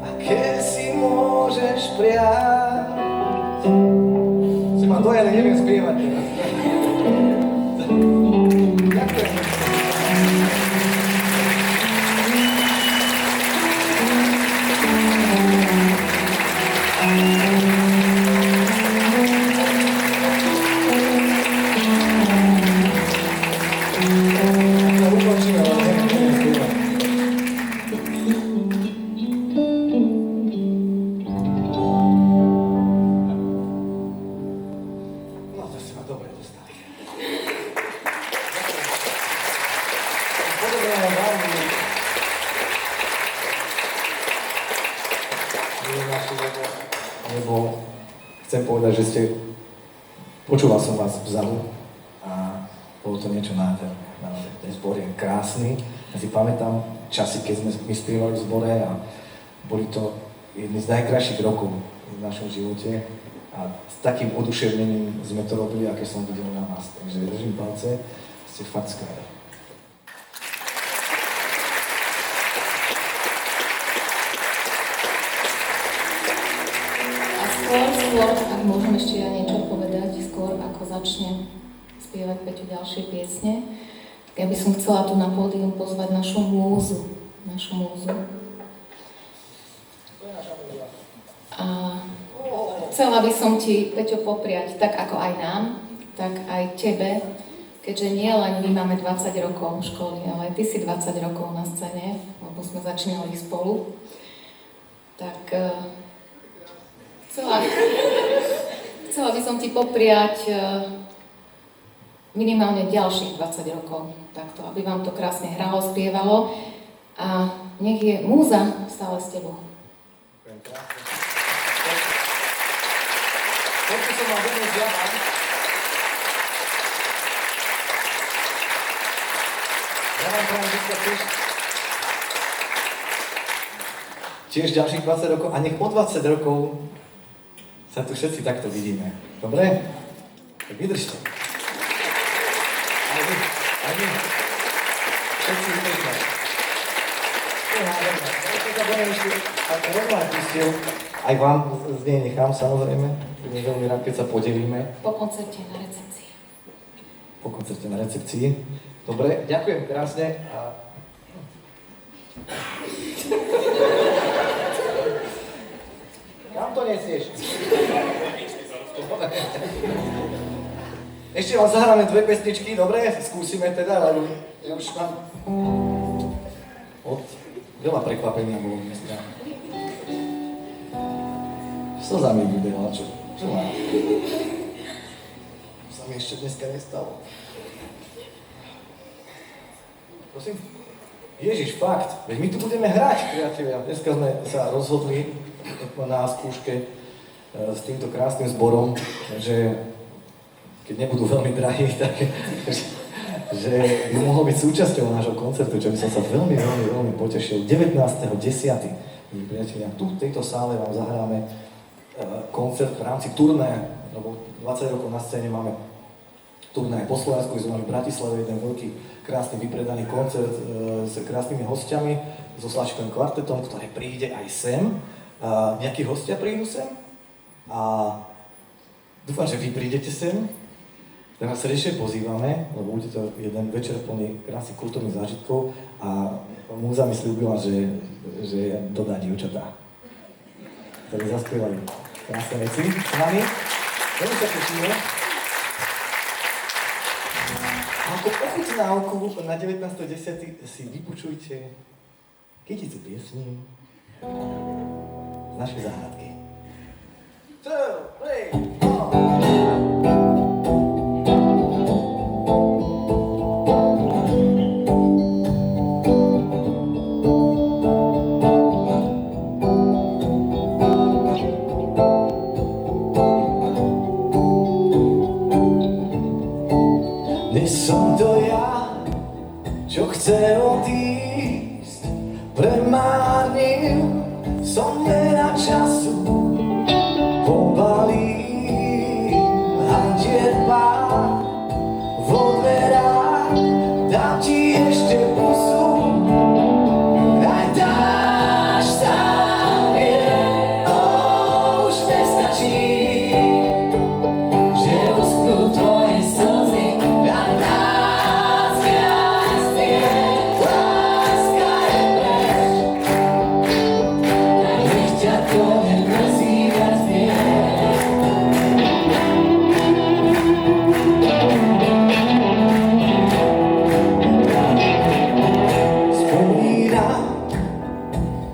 E: Aké si môžeš prijať? Si ma dojali, neviem spievať teraz. Ďakujem. Lebo chcem povedať, že počúval som vás vzadu a bolo to niečo nádherné. Naozaj, ten zbor je krásny. Ja si pamätám časy, keď sme my spievali v zbore a boli to jedny z najkrajších rokov v našom živote a s takým oduševnením sme to robili, aké som videl na vás. Takže držím palce, ste fakt skvelí.
F: Skôr, ak môžem ešte ja niečo povedať, skôr ako začnem spievať Peťo ďalšie piesne, tak ja by som chcela tu na pódium pozvať našu múzu. A chcela by som ti, Peťo, popriať, tak ako aj nám, tak aj tebe, keďže nie len my máme 20 rokov školy, ale aj ty si 20 rokov na scéne, lebo sme začínali spolu, tak chcela by som ti popriať minimálne ďalších 20 rokov, takto, aby vám to krásne hralo, spievalo a nech je múza stále s tebou.
E: Koľko som mal dnes žiadam? Ja vám prajem dneska tiež ďalších 20 rokov a nech o 20 rokov sa tu všetci takto vidíme. Dobre? Tak vydržte. Aj vy. Všetci vydržte. To je nádherné. To sa budem ešte rovno aj pustil. Aj vám z nej nechám, samozrejme. Budem veľmi rád, keď sa podelíme.
F: Po koncerte na recepcii.
E: Po koncerte na recepcii. Dobre, ďakujem krásne. Kam to nesieš? Ešte vám zahráme 2 pesničky, dobre? Skúsime teda, lebo ja už mám... Veľa prekvapenia bolo dneska. Slzami vybehla, čo má? To sa mi ešte dneska nestalo. Prosím? Ježiš, fakt, veď my tu budeme hrať, priatelia. Dneska sme sa rozhodli na skúške s týmto krásnym zborom, že keď nebudú veľmi drahí, tak že by mohol byť súčasťou nášho koncertu, čo by som sa veľmi potešil. 19.10. priatelia, tu v tejto sále vám zahráme koncert v rámci turné, lebo 20 rokov na scéne máme turné po Slovensku, sme mali v Bratislave jeden veľký, krásny vypredaný koncert s krásnymi hostiami, so Slačkovým kvartetom, ktorý príde aj sem. Nejakí hostia prídu sem a dúfam, že vy prídete sem. Tak vás srdečne pozývame, lebo bude to jeden večer plný krásnych kultúrnych zážitkov a múza mi sľúbila, že dodá dievčatá, ktorí zaspievali krásne veci s nami. Veľmi sa tešíme. A ako ochutnávku na 19.10. si vypočujte kyticu piesní z našej záhradky. 2, 3, 4. Som to ja, čo chce odísť, premárnil som veľa času, pobalím handieba vo dverách, dám ti ešte pusu, aj dáš sám je, už nestačí, že uschnú tvoje slzy.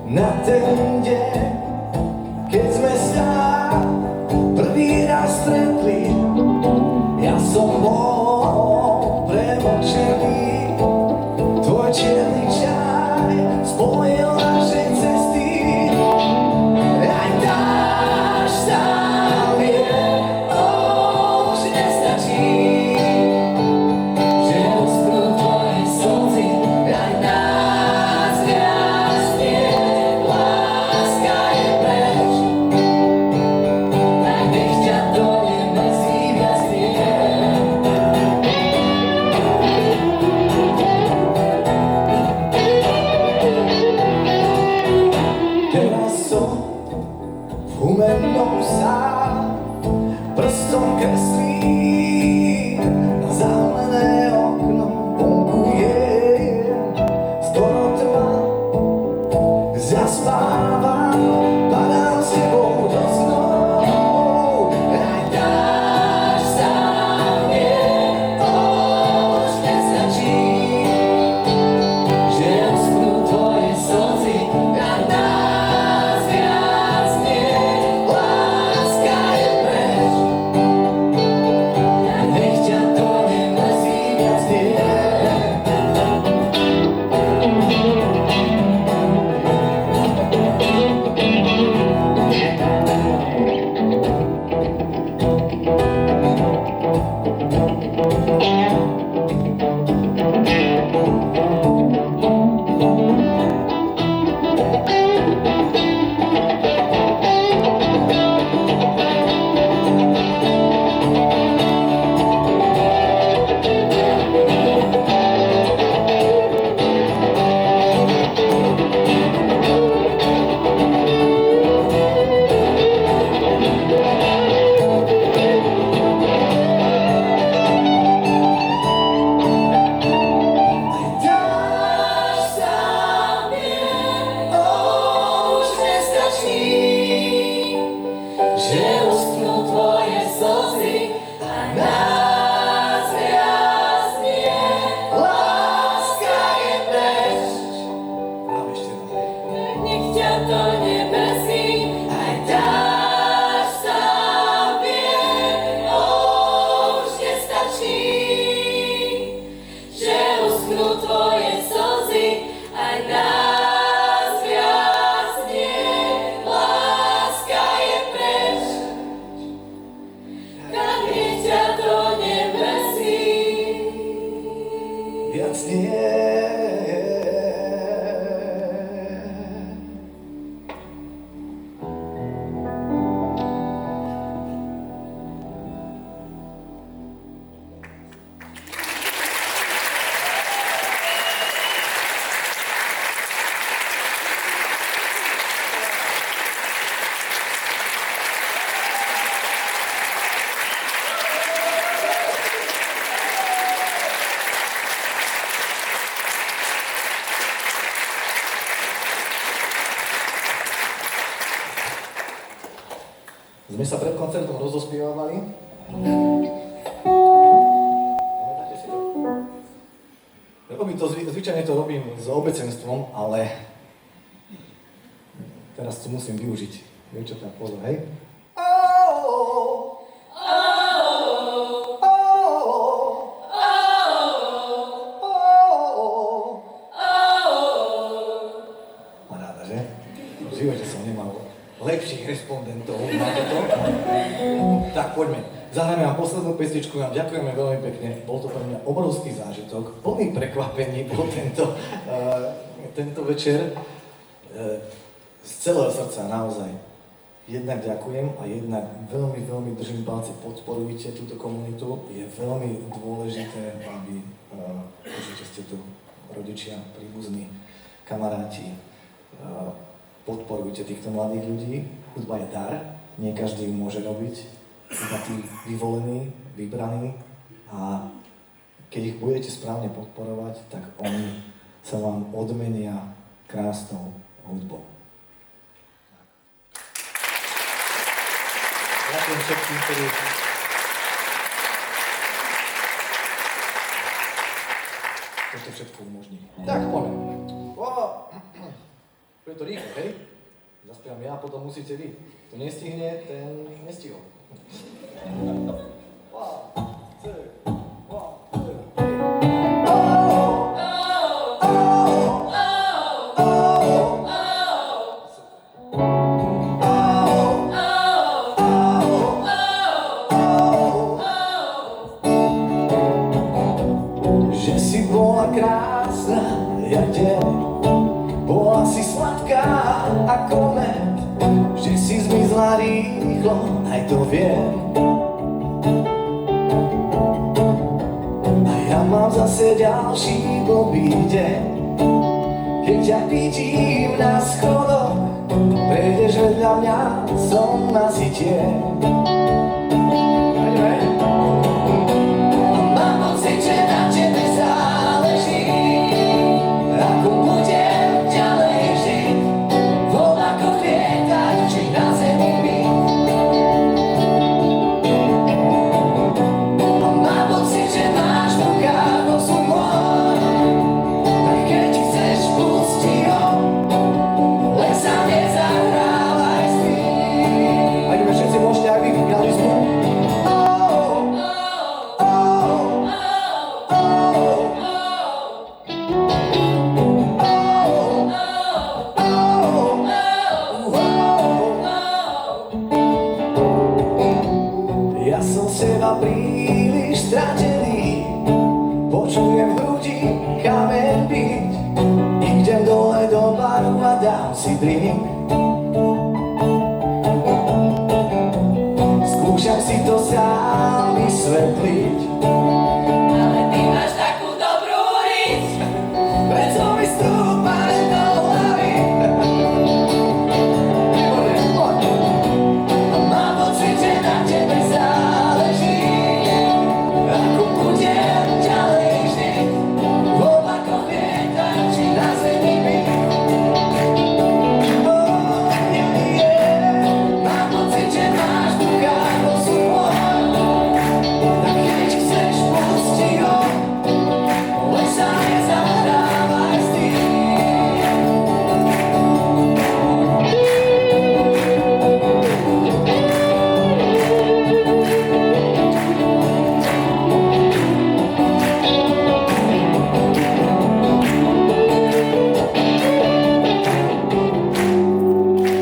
E: Na ten deň, keď sme sa prvý raz stretli, ja som bol premočený, tvoj čierny čaj spojil naše cesty, aj dáš sám je, už nestačí, že uschnú tvoje slzy, aj nás krásne. Láska je preč, tak nech ťa to nemrzí. rozospievali. Zvyčajne to robím s obecenstvom, ale teraz to musím využiť. Viem, čo tam pozor, hej? Paráda, že? V živote som nemal lepších respondentov na toto. Tak poďme. Zahráme vám poslednú pesničku, vám ďakujeme veľmi pekne. Bol to pre mňa obrovský zážitok, plný prekvapení bol tento večer. Z celého srdca naozaj. Jednak ďakujem a jednak veľmi, veľmi držím palce, podporujte túto komunitu. Je veľmi dôležité, aby že ste tu rodičia, príbuzní, kamaráti, podporujte týchto mladých ľudí. Hudba je dar, nie každý ju môže robiť. Iba tí vyvolení, vybraní a keď ich budete správne podporovať, tak oni sa vám odmenia krásnou hudbou. Ďakujem všetkým, ktorí toto všetko umožní. Tak, poďme. Je to rýchlo, hej? Zaspievam ja, potom musíte vy. Kto nestihne, ten nestihol. Že si bola krásna, jak deň, bola si sladká ako med, že si zmizla rýchlo, aj to viem. A ja mám zase ďalší blbý deň, keď ťa vidím na schodoch, prejdeš vedľa mňa, som asi tieň. A mám pocit, že na tebe záleží, ako budem ďalej žiť, v oblakoch lietať, či na zemi byť. A mám pocit, že máš v rukách osud môj, tak keď chceš, pusti ho, len sa nezahrávaj s tým. A ideme všetci môžete, ak vy vyhrali spolu. Ja som seba príliš stratený, počujem v hrudi kameň byť, idem dole do baru a dám si drink. Skúšam si to sám vysvetliť, ale ty máš takú dobrú riť, preto mi stúpaš do hlavy. A mám pocit, že na tebe záleží, ako budem ďalej žiť, v oblakoch lietať, či na zemi byť. Mám pocit, že máš v rukách osud môj, tak keď chceš, pusti ho, len sa nezahrávaj s tým.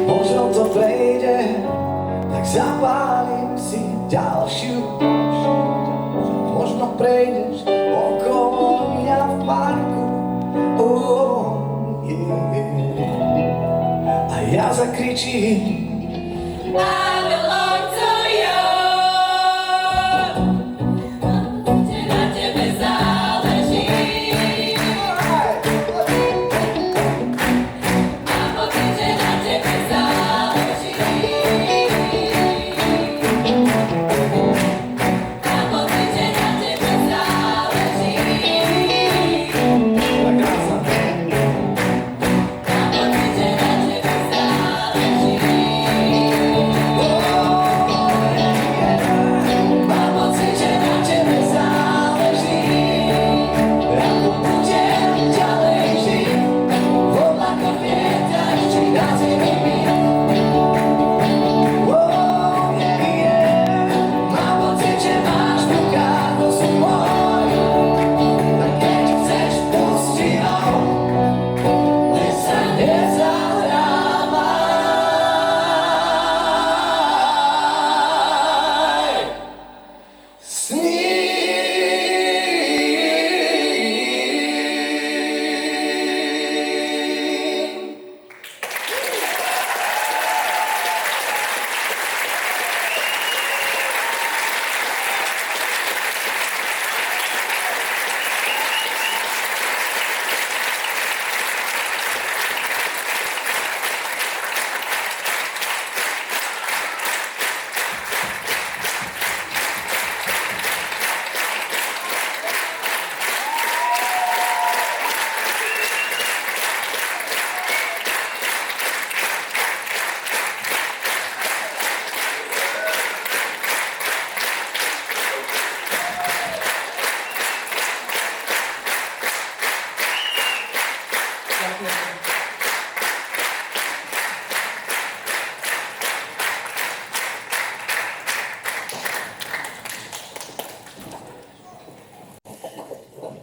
E: Možno to prejde, tak zapálim si ďalšiu paš. Možno prejdeš okolo mňa v parku, a ja zakričím,
B: I belong to you. Že na tebe záleží. Mám pocit, že na tebe záleží. Mám pocit, že na tebe záleží.
E: tak krásna.
B: Mám pocit, že na tebe záleží.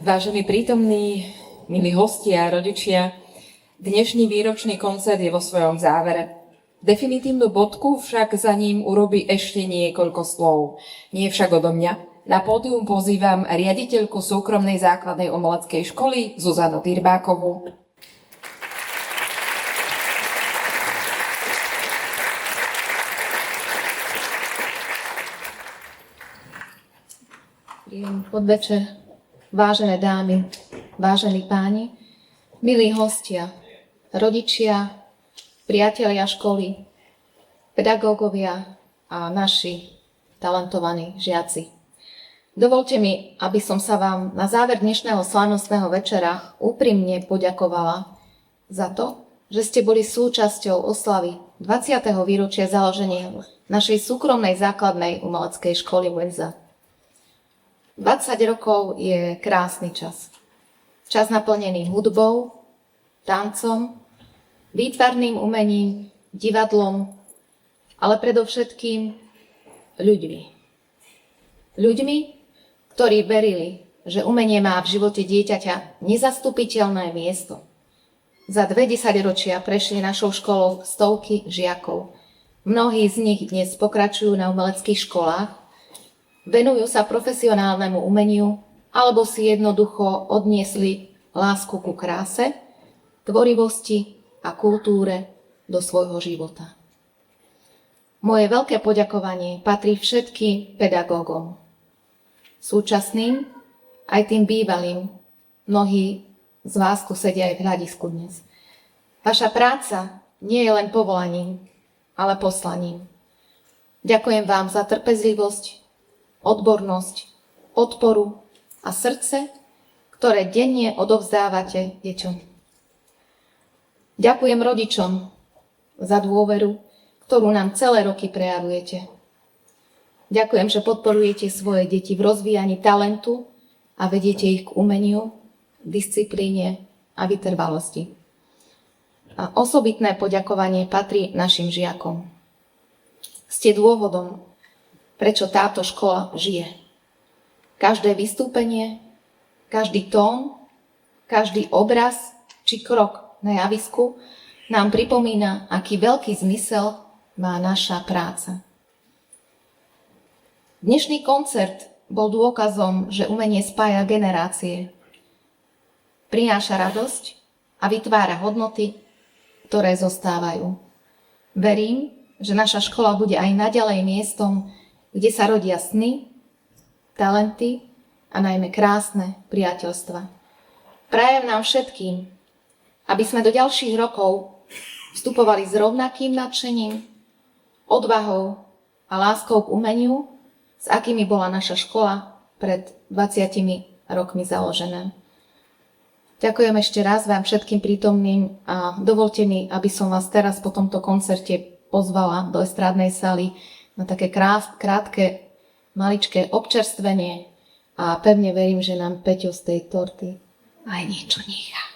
A: Vážení prítomní, milí hostia a rodičia, dnešný výročný koncert je vo svojom závere. Definitívnu bodku však za ním urobí ešte niekoľko slov. Nie však odo mňa. Na pódium pozývam riaditeľku súkromnej základnej umeleckej školy Zuzanu Dyrbákovú.
F: Príjemný podvečer, vážené dámy, vážení páni, milí hostia, rodičia, priatelia školy, pedagógovia a naši talentovaní žiaci. Dovolte mi, aby som sa vám na záver dnešného slávnostného večera úprimne poďakovala za to, že ste boli súčasťou oslavy 20. výročia založenia našej súkromnej základnej umeleckej školy Wenza. 20 rokov je krásny čas. Čas naplnený hudbou, tancom, výtvarným umením, divadlom, ale predovšetkým ľuďmi. Ľuďmi, ktorí verili, že umenie má v živote dieťaťa nezastupiteľné miesto. Za 2 desaťročia prešli našou školou stovky žiakov. Mnohí z nich dnes pokračujú na umeleckých školách, venujú sa profesionálnemu umeniu alebo si jednoducho odniesli lásku ku kráse, tvorivosti a kultúre do svojho života. Moje veľké poďakovanie patrí všetkým pedagógom, súčasným aj tým bývalým. Mnohí z vás tu sedia aj v hľadisku dnes. Vaša práca nie je len povolaním, ale poslaním. Ďakujem vám za trpezlivosť, odbornosť, podporu a srdce, ktoré denne odovzdávate deťom. Ďakujem rodičom za dôveru, ktorú nám celé roky prejavujete. Ďakujem, že podporujete svoje deti v rozvíjaní talentu a vediete ich k umeniu, disciplíne a vytrvalosti. A osobitné poďakovanie patrí našim žiakom. Ste dôvodom, prečo táto škola žije. Každé vystúpenie, každý tón, každý obraz či krok na javisku nám pripomína, aký veľký zmysel má naša práca. Dnešný koncert bol dôkazom, že umenie spája generácie, prináša radosť a vytvára hodnoty, ktoré zostávajú. Verím, že naša škola bude aj naďalej miestom, kde sa rodia sny, talenty a najmä krásne priateľstva. Prajem nám všetkým, aby sme do ďalších rokov vstupovali s rovnakým nadšením, odvahou a láskou k umeniu, s akými bola naša škola pred 20 rokmi založená. Ďakujem ešte raz vám všetkým prítomným a dovolte mi, aby som vás teraz po tomto koncerte pozvala do estrádnej sály na také krátke, maličké občerstvenie a pevne verím, že nám Peťo z tej torty aj niečo nechá.